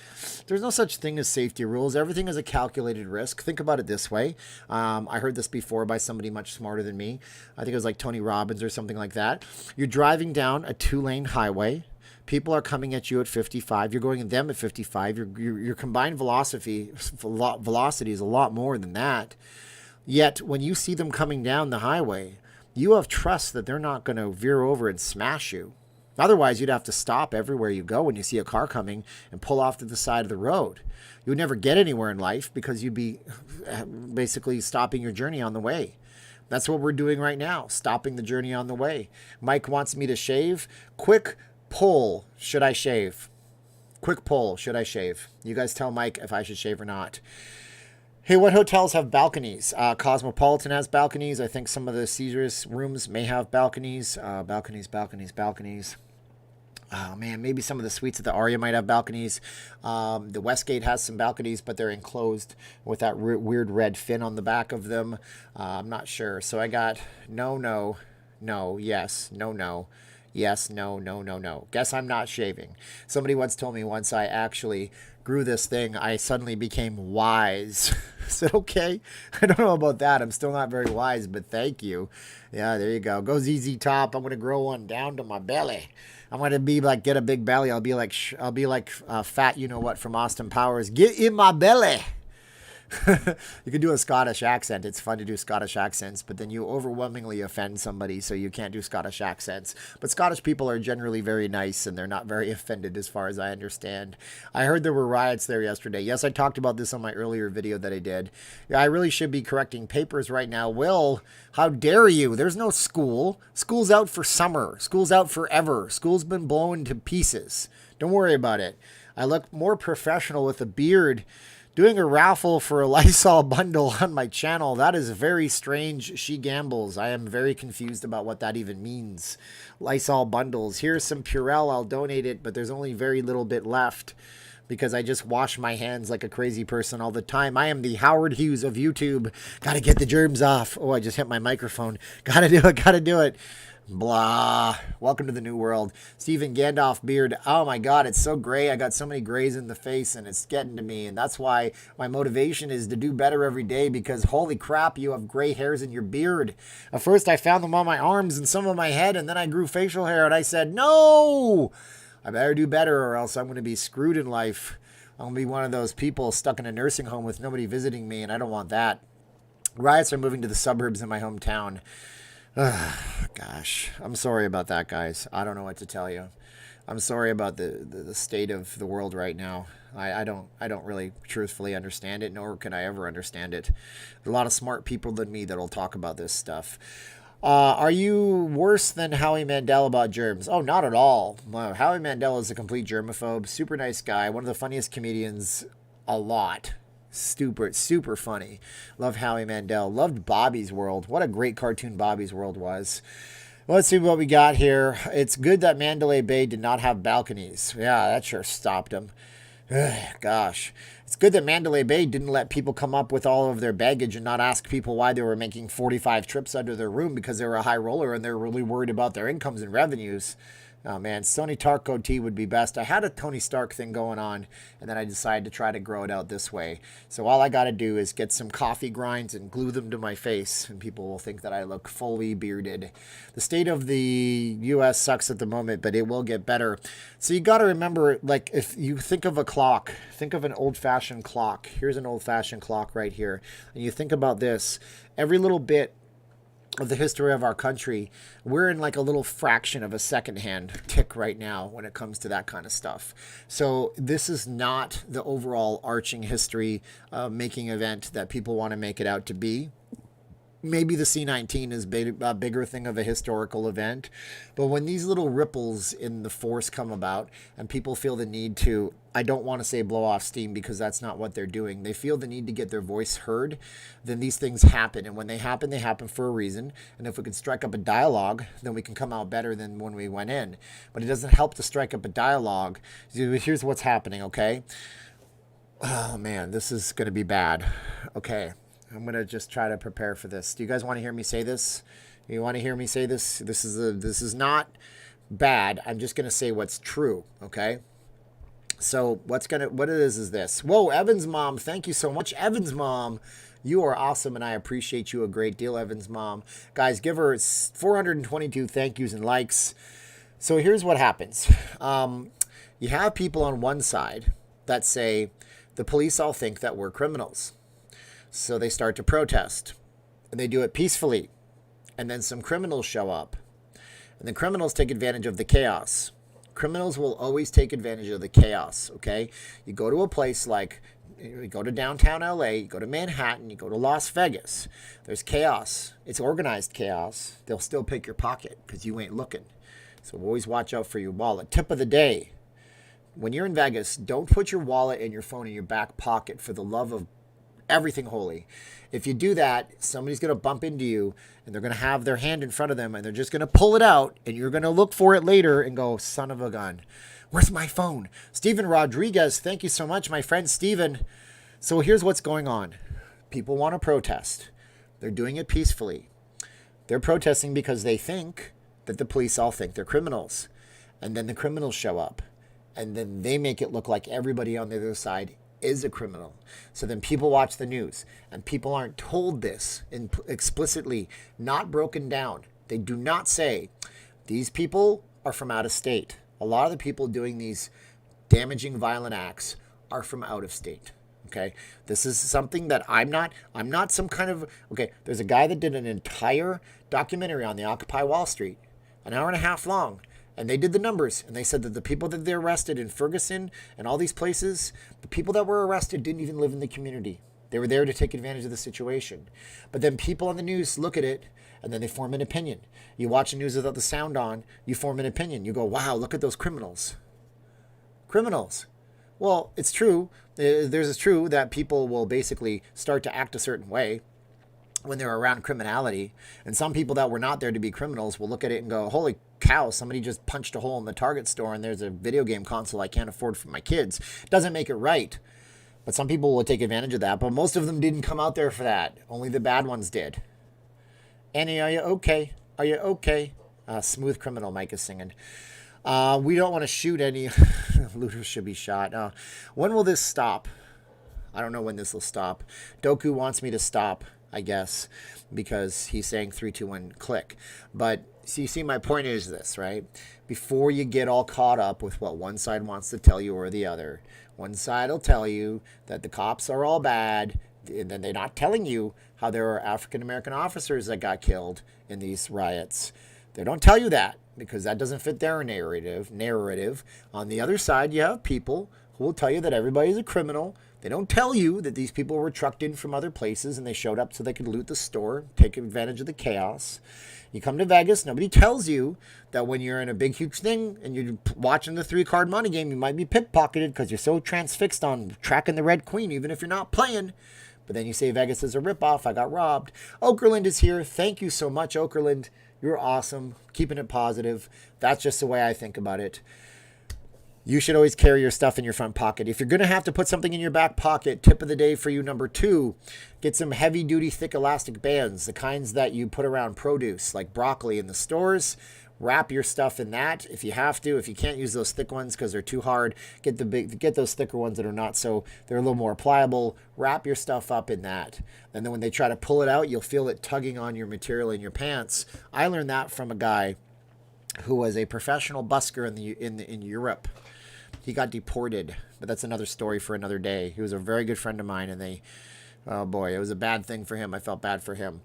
There's no such thing as safety rules. Everything is a calculated risk. Think about it this way. I heard this before by somebody much smarter than me. I think it was like Tony Robbins or something like that. You're driving down a 2-lane highway. People are coming at you at 55. You're going at them at 55. Your combined velocity is a lot more than that. Yet, when you see them coming down the highway, you have trust that they're not going to veer over and smash you. Otherwise, you'd have to stop everywhere you go when you see a car coming and pull off to the side of the road. You would never get anywhere in life because you'd be basically stopping your journey on the way. That's what we're doing right now, stopping the journey on the way. Mike wants me to shave. Quick poll, should I shave? Quick poll, should I shave? You guys tell Mike if I should shave or not. Hey, what hotels have balconies? Cosmopolitan has balconies. I think some of the Caesars rooms may have balconies. Balconies. Oh, man, maybe some of the suites at the Aria might have balconies. The Westgate has some balconies, but they're enclosed with that weird red fin on the back of them. I'm not sure. So I got no, yes, no. Yes, no. Guess I'm not shaving. Somebody once told me once I actually grew this thing, I suddenly became wise. I said, okay, I don't know about that. I'm still not very wise, but thank you. Yeah, there you go. Go ZZ Top. I'm going to grow one down to my belly. I'm going to be like, get a big belly. I'll be like fat, you know what, from Austin Powers. Get in my belly. You can do a Scottish accent. It's fun to do Scottish accents, but then you overwhelmingly offend somebody, so you can't do Scottish accents. But Scottish people are generally very nice, and they're not very offended as far as I understand. I heard there were riots there yesterday. Yes, I talked about this on my earlier video that I did. Yeah, I really should be correcting papers right now. Will, how dare you? There's no school. School's out for summer. School's out forever. School's been blown to pieces. Don't worry about it. I look more professional with a beard. Doing a raffle for a Lysol bundle on my channel, that is very strange. She gambles. I am very confused about what that even means. Lysol bundles. Here's some Purell. I'll donate it, but there's only very little bit left because I just wash my hands like a crazy person all the time. I am the Howard Hughes of YouTube. Gotta get the germs off. Oh, I just hit my microphone. Gotta do it. Blah. Welcome to the new world. Steven Gandalf beard. Oh my God, it's so gray. I got so many grays in the face and it's getting to me. And that's why my motivation is to do better every day because holy crap, you have gray hairs in your beard. At first I found them on my arms and some on my head and then I grew facial hair and I said, no, I better do better or else I'm going to be screwed in life. I'm going to be one of those people stuck in a nursing home with nobody visiting me and I don't want that. Riots are moving to the suburbs in my hometown. Gosh, I'm sorry about that, guys. I don't know what to tell you. I'm sorry about the state of the world right now. I don't really truthfully understand it, nor can I ever understand it. There's a lot of smart people than me that'll talk about this stuff. Are you worse than Howie Mandel about germs? Oh, not at all. Well, Howie Mandel is a complete germaphobe. Super nice guy. One of the funniest comedians a lot. Super funny. Love Howie Mandel. Loved Bobby's World. What a great cartoon Bobby's World was. Let's see what we got here. It's good that Mandalay Bay did not have balconies. Yeah, that sure stopped him. Gosh. It's good that Mandalay Bay didn't let people come up with all of their baggage and not ask people why they were making 45 trips under their room because they were a high roller and they're really worried about their incomes and revenues. Oh man, Tony Stark goatee would be best. I had a Tony Stark thing going on, and then I decided to try to grow it out this way. So all I got to do is get some coffee grinds and glue them to my face, and people will think that I look fully bearded. The state of the U.S. sucks at the moment, but it will get better. So you got to remember, like, if you think of a clock, think of an old-fashioned clock. Here's an old-fashioned clock right here. And you think about this. Every little bit of the history of our country, we're in like a little fraction of a second-hand tick right now when it comes to that kind of stuff. So this is not the overall arching history making event that people want to make it out to be. Maybe the C-19 is a bigger thing of a historical event, but when these little ripples in the force come about and people feel the need to, I don't want to say blow off steam because that's not what they're doing. They feel the need to get their voice heard, then these things happen. And when they happen for a reason. And if we can strike up a dialogue, then we can come out better than when we went in. But it doesn't help to strike up a dialogue. Here's what's happening, okay? Oh man, this is going to be bad. Okay. I'm going to just try to prepare for this. Do you guys want to hear me say this? You want to hear me say this? This is not bad. I'm just going to say what's true, okay? So what it is this. Whoa, Evan's mom, thank you so much. Evan's mom, you are awesome, and I appreciate you a great deal, Evan's mom. Guys, give her 422 thank yous and likes. So here's what happens. You have people on one side that say the police all think that we're criminals. So they start to protest, and they do it peacefully. And then some criminals show up, and the criminals take advantage of the chaos. Criminals will always take advantage of the chaos, okay? You go to a place like, you go to downtown LA, you go to Manhattan, you go to Las Vegas. There's chaos. It's organized chaos. They'll still pick your pocket because you ain't looking. So always watch out for your wallet. Tip of the day. When you're in Vegas, don't put your wallet and your phone in your back pocket for the love of everything holy. If you do that, somebody's going to bump into you, and they're going to have their hand in front of them, and they're just going to pull it out, and you're going to look for it later and go, son of a gun, where's my phone? Steven Rodriguez, thank you so much, my friend Steven. So here's what's going on. People want to protest. They're doing it peacefully. They're protesting because they think that the police all think they're criminals. And then the criminals show up, and then they make it look like everybody on the other side is a criminal. So then people watch the news, and people aren't told this explicitly, not broken down. They do not say, these people are from out of state. A lot of the people doing these damaging, violent acts are from out of state. Okay, this is something that I'm not some kind of, okay, there's a guy that did an entire documentary on the Occupy Wall Street, an hour and a half long. And they did the numbers, and they said that the people that they arrested in Ferguson and all these places, the people that were arrested didn't even live in the community. They were there to take advantage of the situation. But then people on the news look at it, and then they form an opinion. You watch the news without the sound on, you form an opinion. You go, wow, look at those criminals. Criminals. Well, it's true. It's true that people will basically start to act a certain way when they're around criminality. And some people that were not there to be criminals will look at it and go, holy cow, somebody just punched a hole in the Target store and there's a video game console I can't afford for my kids. Doesn't make it right. But some people will take advantage of that. But most of them didn't come out there for that. Only the bad ones did. Annie, are you okay? Are you okay? Smooth Criminal, Mike is singing. We don't want to shoot any. Looters should be shot. When will this stop? I don't know when this will stop. Doku wants me to stop, I guess, because he's saying 3, 2, 1, click. But see, my point is this, right? Before you get all caught up with what one side wants to tell you or the other, one side will tell you that the cops are all bad, and then they're not telling you how there are African-American officers that got killed in these riots. They don't tell you that because that doesn't fit their narrative. On the other side, you have people who will tell you that everybody's a criminal. They don't tell you that these people were trucked in from other places and they showed up so they could loot the store, take advantage of the chaos. You come to Vegas, nobody tells you that when you're in a big, huge thing and you're watching the 3-card money game, you might be pickpocketed because you're so transfixed on tracking the Red Queen, even if you're not playing. But then you say Vegas is a ripoff. I got robbed. Okerlund is here. Thank you so much, Okerlund. You're awesome. Keeping it positive. That's just the way I think about it. You should always carry your stuff in your front pocket. If you're going to have to put something in your back pocket, tip of the day for you, number 2, get some heavy-duty, thick elastic bands, the kinds that you put around produce, like broccoli in the stores. Wrap your stuff in that if you have to. If you can't use those thick ones because they're too hard, get those thicker ones that are not so, they're a little more pliable. Wrap your stuff up in that. And then when they try to pull it out, you'll feel it tugging on your material in your pants. I learned that from a guy who was a professional busker in Europe. He got deported, but that's another story for another day. He was a very good friend of mine, and oh boy, it was a bad thing for him. I felt bad for him.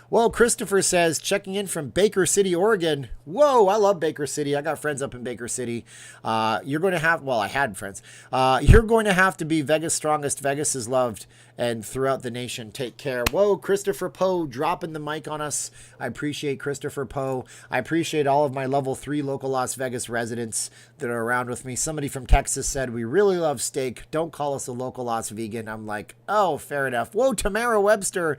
Well, Christopher says, checking in from Baker City, Oregon. Whoa, I love Baker City. I got friends up in Baker City. You're going to have, well, I had friends. You're going to have to be Vegas strongest. Vegas is loved, and throughout the nation, take care. Whoa, Christopher Poe dropping the mic on us. I appreciate Christopher Poe. I appreciate all of my level 3 local Las Vegas residents that are around with me. Somebody from Texas said, we really love steak. Don't call us a local Las Vegan. I'm like, oh, fair enough. Whoa, Tamara Webster.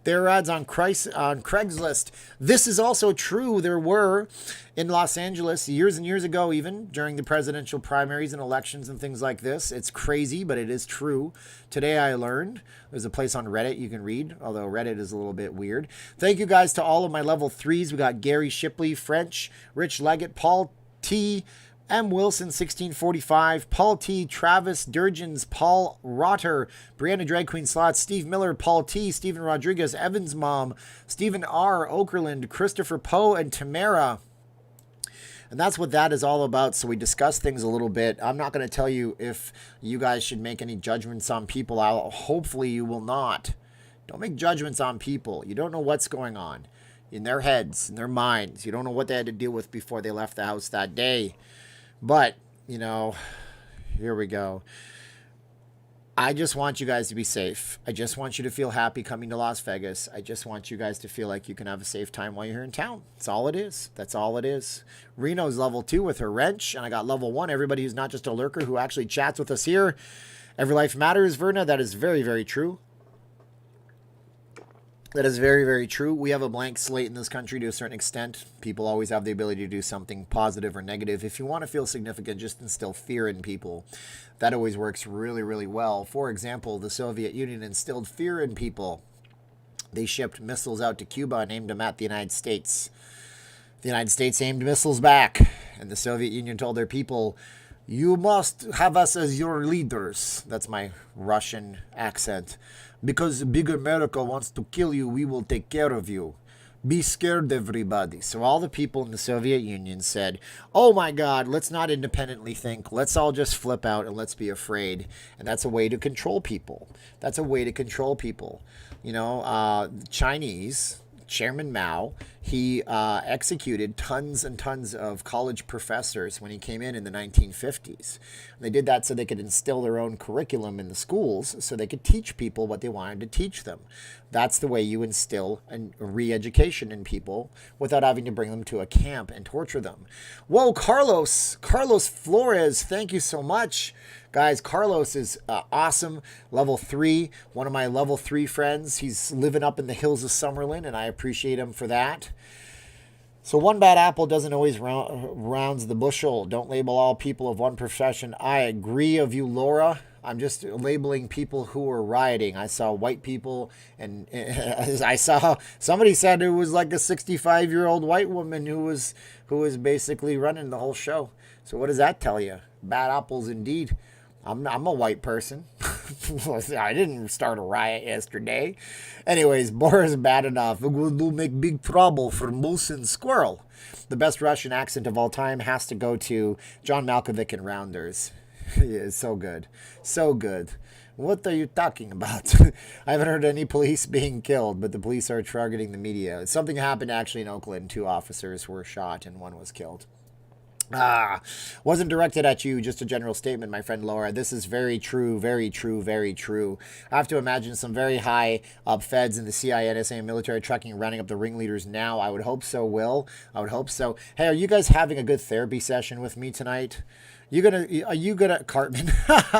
Their ads on Christ on Craigslist. This is also true. There were in Los Angeles years and years ago, even during the presidential primaries and elections and things like this. It's crazy, but it is true. Today I learned there's a place on Reddit you can read, although Reddit is a little bit weird. Thank you guys to all of my level 3s. We got Gary Shipley, French, Rich Leggett, Paul T., M. Wilson, 1645, Paul T., Travis Durgens, Paul Rotter, Brianna Drag Queen Slots, Steve Miller, Paul T., Stephen Rodriguez, Evan's Mom, Stephen R., Okerlund, Christopher Poe, and Tamara. And that's what that is all about. So we discuss things a little bit. I'm not going to tell you if you guys should make any judgments on people. Hopefully you will not. Don't make judgments on people. You don't know what's going on in their heads, in their minds. You don't know what they had to deal with before they left the house that day. But, you know, here we go. I just want you guys to be safe. I just want you to feel happy coming to Las Vegas. I just want you guys to feel like you can have a safe time while you're here in town. That's all it is. That's all it is. Reno's level 2 with her wrench, and I got level 1. Everybody who's not just a lurker who actually chats with us here. Every life matters, Verna. That is very, very true. That is very, very true. We have a blank slate in this country to a certain extent. People always have the ability to do something positive or negative. If you want to feel significant, just instill fear in people. That always works really, really well. For example, the Soviet Union instilled fear in people. They shipped missiles out to Cuba and aimed them at the United States. The United States aimed missiles back. And the Soviet Union told their people, you must have us as your leaders. That's my Russian accent. Because big America wants to kill you, we will take care of you. Be scared, everybody. So all the people in the Soviet Union said, oh my God, let's not independently think. Let's all just flip out and let's be afraid. And that's a way to control people. That's a way to control people. You know, Chinese, Chairman Mao, he executed tons and tons of college professors when he came in the 1950s. And they did that so they could instill their own curriculum in the schools so they could teach people what they wanted to teach them. That's the way you instill a re-education in people without having to bring them to a camp and torture them. Whoa, Carlos Flores, thank you so much. Guys, Carlos is awesome, level 3, one of my level 3 friends. He's living up in the hills of Summerlin, and I appreciate him for that. So one bad apple doesn't always rounds the bushel. Don't label all people of one profession. I agree of you, Laura. I'm just labeling people who are rioting. I saw white people, and I saw somebody said it was like a 65-year-old white woman who was basically running the whole show. So what does that tell you? Bad apples indeed. I'm a white person. I didn't start a riot yesterday. Anyways, Boris bad enough. It will make big trouble for moose and squirrel. The best Russian accent of all time has to go to John Malkovich and Rounders. Yeah, so good. So good. What are you talking about? I haven't heard any police being killed, but the police are targeting the media. Something happened actually in Oakland. 2 officers were shot and 1 was killed. Wasn't directed at you, just a general statement, my friend Laura. This is very true, very true, very true. I have to imagine some very high up feds in the CIA, NSA, and military trucking running up the ringleaders now. I would hope so, Will. I would hope so. Hey, are you guys having a good therapy session with me tonight? Are you gonna Cartman?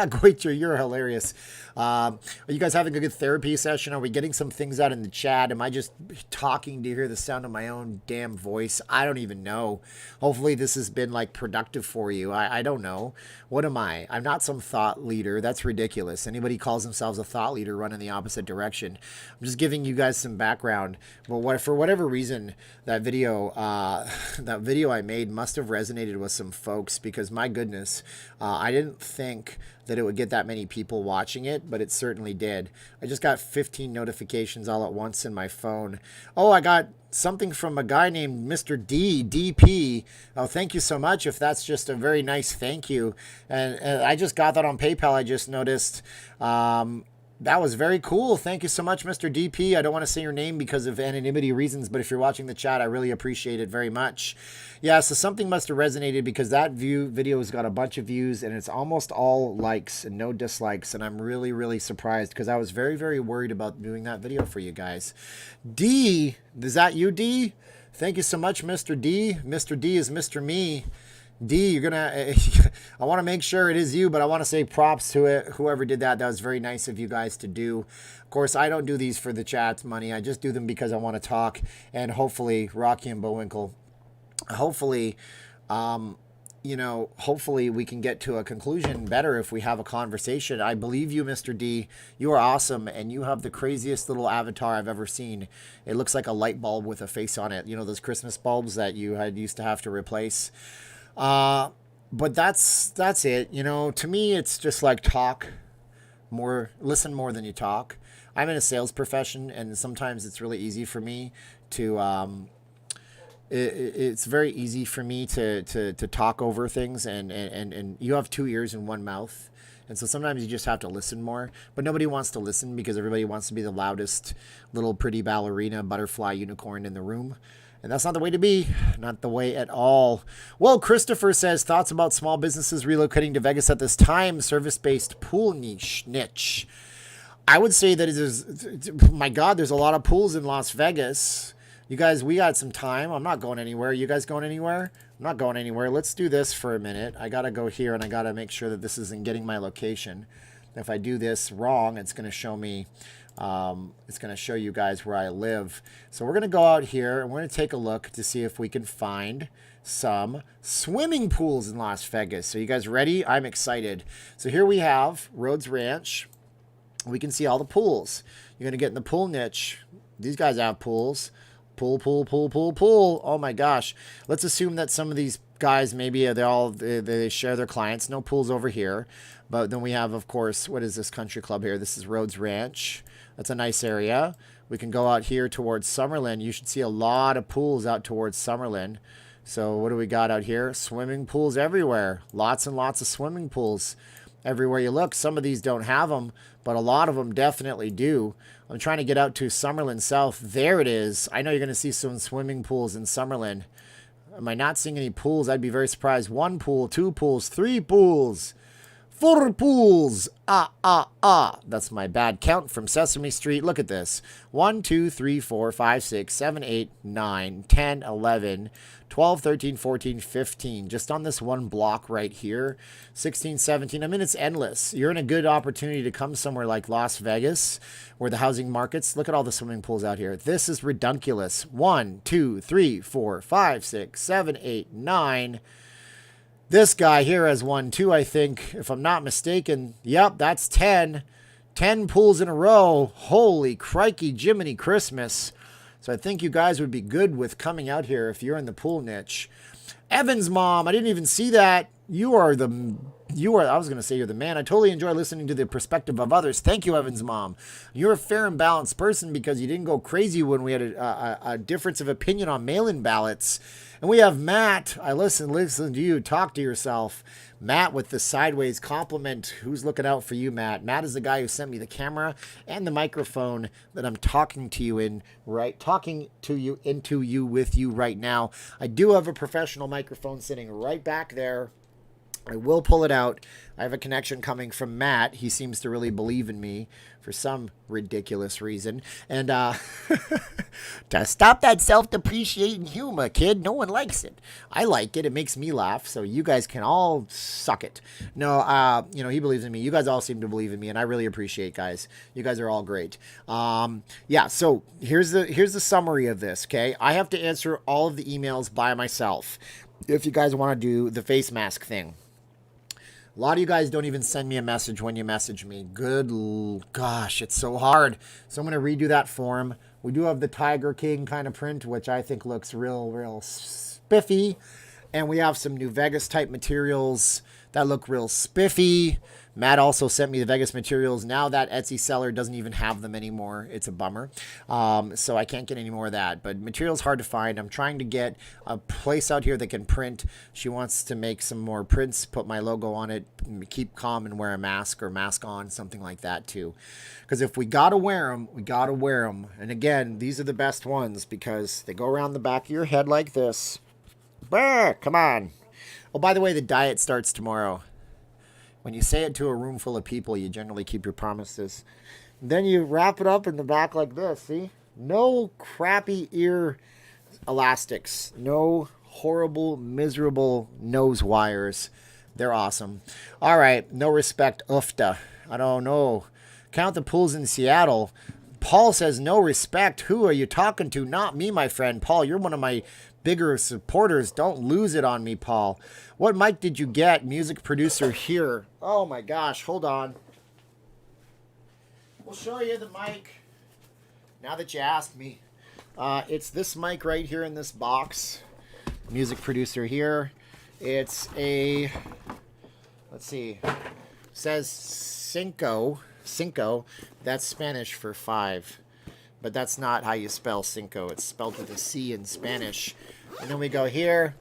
Goiter, you're hilarious. Are you guys having a good therapy session? Are we getting some things out in the chat? Am I just talking to hear the sound of my own damn voice? I don't even know. Hopefully this has been like productive for you. I don't know. What am I? I'm not some thought leader. That's ridiculous. Anybody calls themselves a thought leader run in the opposite direction. I'm just giving you guys some background. But for whatever reason, that video I made must have resonated with some folks because my goodness, I didn't think that it would get that many people watching it, but it certainly did. I just got 15 notifications all at once in my phone. Oh, I got something from a guy named Mr. DP. Oh, thank you so much. If that's just a very nice thank you. And I just got that on PayPal. I just noticed. That was very cool. Thank you so much, Mr. DP. I don't want to say your name because of anonymity reasons, but if you're watching the chat, I really appreciate it very much. Yeah, so something must have resonated because that video has got a bunch of views and it's almost all likes and no dislikes. And I'm really, really surprised because I was very, very worried about doing that video for you guys. D, is that you, D? Thank you so much, Mr. D. Mr. D is Mr. Me. D, you're gonna. I want to make sure it is you, but I want to say props to it. Whoever did that, that was very nice of you guys to do. Of course, I don't do these for the chat's money. I just do them because I want to talk, and hopefully, Rocky and Bullwinkle, hopefully, hopefully we can get to a conclusion better if we have a conversation. I believe you, Mr. D. You are awesome, and you have the craziest little avatar I've ever seen. It looks like a light bulb with a face on it. You know those Christmas bulbs that you had used to have to replace. But that's it. To me, it's just like listen more than you talk. I'm in a sales profession, and sometimes it's really easy for me to, it's very easy for me to talk over things, and you have two ears and one mouth. And so sometimes you just have to listen more, but nobody wants to listen because everybody wants to be the loudest little pretty ballerina butterfly unicorn in the room. And that's not the way to be. Not the way at all. Well, Christopher says, thoughts about small businesses relocating to Vegas at this time, service-based pool niche. I would say that it is, my God, there's a lot of pools in Las Vegas. You guys, we got some time. I'm not going anywhere. You guys going anywhere? I'm not going anywhere. Let's do this for a minute. I got to go here, and I got to make sure that this isn't getting my location. If I do this wrong, it's going to show me, it's going to show you guys where I live. So we're going to go out here, and we're going to take a look to see if we can find some swimming pools in Las Vegas. So you guys ready? I'm excited. So here we have Rhodes Ranch. We can see all the pools. You're going to get in the pool niche. These guys have pools. Pool. Oh my gosh. Let's assume that some of these guys, maybe they share their clients. No pools over here. But then we have, of course, what is this country club here? This is Rhodes Ranch. That's a nice area. We can go out here towards Summerlin. You should see a lot of pools out towards Summerlin. So what do we got out here? Swimming pools everywhere. Lots and lots of swimming pools everywhere you look. Some of these don't have them, but a lot of them definitely do. I'm trying to get out to Summerlin South. There it is. I know you're going to see some swimming pools in Summerlin. Am I not seeing any pools? I'd be very surprised. 1 pool, 2 pools, 3 pools, 4 pools. That's my bad count from Sesame Street. Look at this. 1, 2, 3, 4, 5, 6, 7, 8, 9, 10, 11, 12, 13, 14, 15. Just on this one block right here. 16, 17. I mean, it's endless. You're in a good opportunity to come somewhere like Las Vegas, where the housing markets. Look at all the swimming pools out here. This is redunculous. 1, 2, 3, 4, 5, 6, 7, 8, 9. This guy here has 1, 2, I think, if I'm not mistaken. Yep, that's 10. 10 pools in a row. Holy crikey, Jiminy Christmas. So I think you guys would be good with coming out here if you're in the pool niche. Evan's mom, I didn't even see that. I was going to say you're the man. I totally enjoy listening to the perspective of others. Thank you, Evan's mom. You're a fair and balanced person because you didn't go crazy when we had a difference of opinion on mail-in ballots. And we have Matt. I listen to you. Talk to yourself. Matt with the sideways compliment. Who's looking out for you, Matt? Matt is the guy who sent me the camera and the microphone that I'm talking to you into you right now. I do have a professional microphone sitting right back there. I will pull it out. I have a connection coming from Matt. He seems to really believe in me for some ridiculous reason. And to stop that self-depreciating humor, kid. No one likes it. I like it. It makes me laugh. So you guys can all suck it. No, he believes in me. You guys all seem to believe in me, and I really appreciate, guys. You guys are all great. Yeah. So here's the summary of this. Okay, I have to answer all of the emails by myself. If you guys want to do the face mask thing. A lot of you guys don't even send me a message when you message me. Gosh, it's so hard. So I'm going to redo that form. We do have the Tiger King kind of print, which I think looks real spiffy. And we have some New Vegas type materials that look real spiffy. Matt also sent me the Vegas materials. Now that Etsy seller doesn't even have them anymore. It's a bummer. So I can't get any more of that. But material's hard to find. I'm trying to get a place out here that can print. She wants to make some more prints, put my logo on it, keep calm and wear a mask or mask on, something like that too. Because if we got to wear them, we got to wear them. And again, these are the best ones because they go around the back of your head like this. Brr, come on. Oh, by the way, the diet starts tomorrow. When you say it to a room full of people, you generally keep your promises. Then you wrap it up in the back like this, see? No crappy ear elastics. No horrible, miserable nose wires. They're awesome. All right, no respect, ufta. I don't know. Count the pools in Seattle. Paul says no respect. Who are you talking to? Not me, my friend. Paul, you're one of my bigger supporters. Don't lose it on me, Paul. What mic did you get? Music producer here. Oh my gosh, hold on. We'll show you the mic now that you asked me. It's this mic right here in this box. Music producer here. It's a, let's see, it says Cinco. That's Spanish for 5. But that's not how you spell Cinco. It's spelled with a C in Spanish. And then we go here.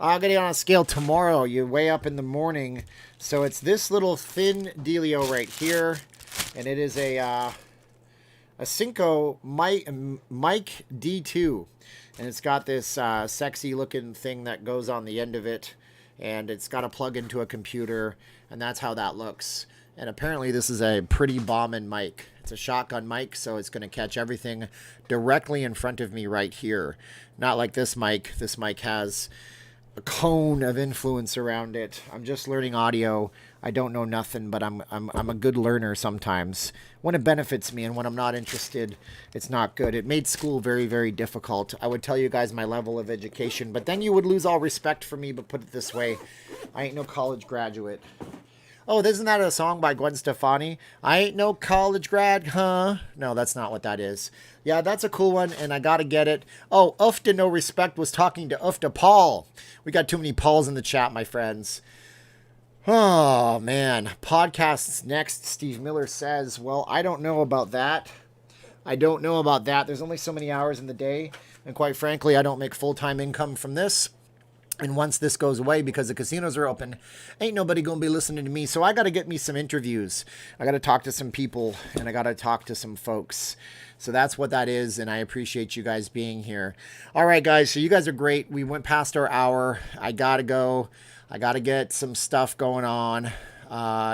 I'm going to get on a scale tomorrow. You're way up in the morning. So it's this little thin dealio right here. And it is a Cinco mic D2. And it's got this sexy looking thing that goes on the end of it. And it's got to plug into a computer. And that's how that looks. And apparently this is a pretty bombing mic. It's a shotgun mic, so it's going to catch everything directly in front of me right here. Not like this mic. This mic has a cone of influence around it. I'm just learning audio. I don't know nothing, but I'm a good learner sometimes. When it benefits me and when I'm not interested, it's not good. It made school very, very difficult. I would tell you guys my level of education, but then you would lose all respect for me. But put it this way, I ain't no college graduate. Oh, isn't that a song by Gwen Stefani? I ain't no college grad, huh? No, that's not what that is. Yeah, that's a cool one, and I gotta get it. Oh, Ufta No Respect was talking to Ufta Paul. We got too many Pauls in the chat, my friends. Oh, man. Podcasts next, Steve Miller says. Well, I don't know about that. There's only so many hours in the day, and quite frankly, I don't make full-time income from this. And once this goes away, because the casinos are open, ain't nobody going to be listening to me. So I got to get me some interviews. I got to talk to some people, and I got to talk to some folks. So that's what that is, and I appreciate you guys being here. All right, guys, so you guys are great. We went past our hour. I got to go. I got to get some stuff going on.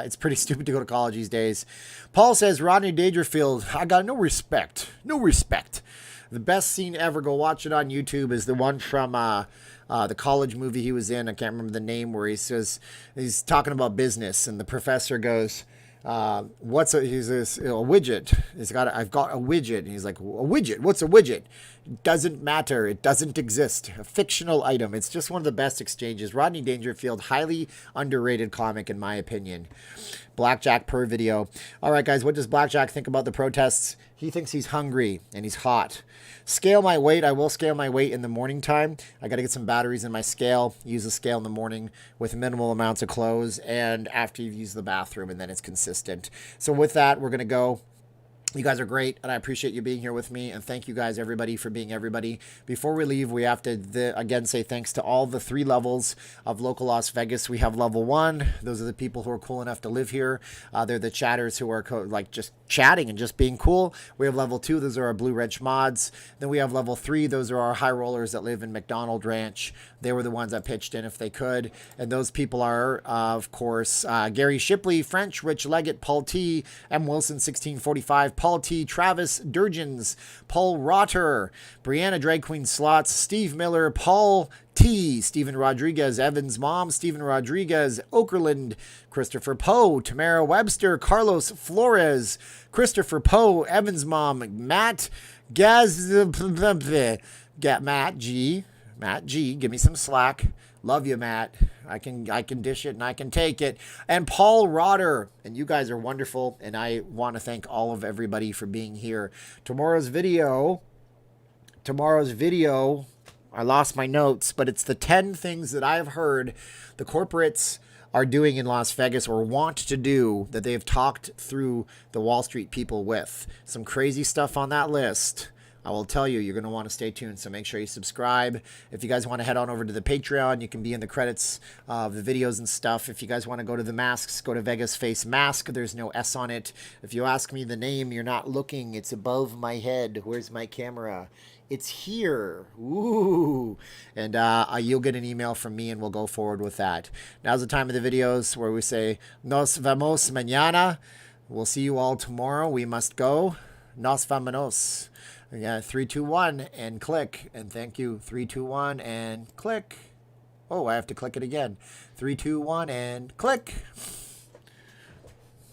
It's pretty stupid to go to college these days. Paul says, Rodney Dangerfield, I got no respect. No respect. The best scene ever, go watch it on YouTube, is the one from the college movie he was in. I can't remember the name, where he says, he's talking about business, and the professor goes, a widget. I've got a widget. And he's like, a widget? What's a widget? It doesn't matter. It doesn't exist. A fictional item. It's just one of the best exchanges. Rodney Dangerfield, highly underrated comic in my opinion. Blackjack per video. All right, guys, what does Blackjack think about the protests? He thinks he's hungry and he's hot. Scale my weight. I will scale my weight in the morning time. I got to get some batteries in my scale. Use the scale in the morning with minimal amounts of clothes and after you've used the bathroom, and then it's consistent. So with that, we're going to go. You guys are great, and I appreciate you being here with me, and thank you guys, everybody, for being everybody. Before we leave, we have to, again, say thanks to all the 3 levels of local Las Vegas. We have level 1. Those are the people who are cool enough to live here. They're the chatters who are just chatting and just being cool. We have level 2. Those are our Blue Wrench mods. Then we have level 3. Those are our high rollers that live in McDonald Ranch. They were the ones that pitched in if they could. And those people are, of course, Gary Shipley, French, Rich Leggett, Paul T, M. Wilson, 1645, Paul T, Travis Durgens, Paul Rotter, Brianna Drag Queen Slots, Steve Miller, Paul T, Stephen Rodriguez, Evan's mom, Stephen Rodriguez, Okerlund, Christopher Poe, Tamara Webster, Carlos Flores, Christopher Poe, Evan's mom, Matt Matt G, give me some slack. Love you, Matt. I can dish it and I can take it. And Paul Rotter. And you guys are wonderful. And I want to thank all of everybody for being here. Tomorrow's video, I lost my notes, but it's the 10 things that I've heard the corporates are doing in Las Vegas or want to do that they've talked through the Wall Street people with. Some crazy stuff on that list. I will tell you, you're going to want to stay tuned, so make sure you subscribe. If you guys want to head on over to the Patreon, you can be in the credits of the videos and stuff. If you guys want to go to the masks, go to Vegas Face Mask. There's no S on it. If you ask me the name, you're not looking. It's above my head. Where's my camera? It's here. Ooh. And you'll get an email from me, and we'll go forward with that. Now's the time of the videos where we say, Nos vemos mañana. We'll see you all tomorrow. We must go. Nos Vamanos. Yeah, 3, 2, 1, and click. And thank you. 3, 2, 1, and click. Oh, I have to click it again. 3, 2, 1, and click.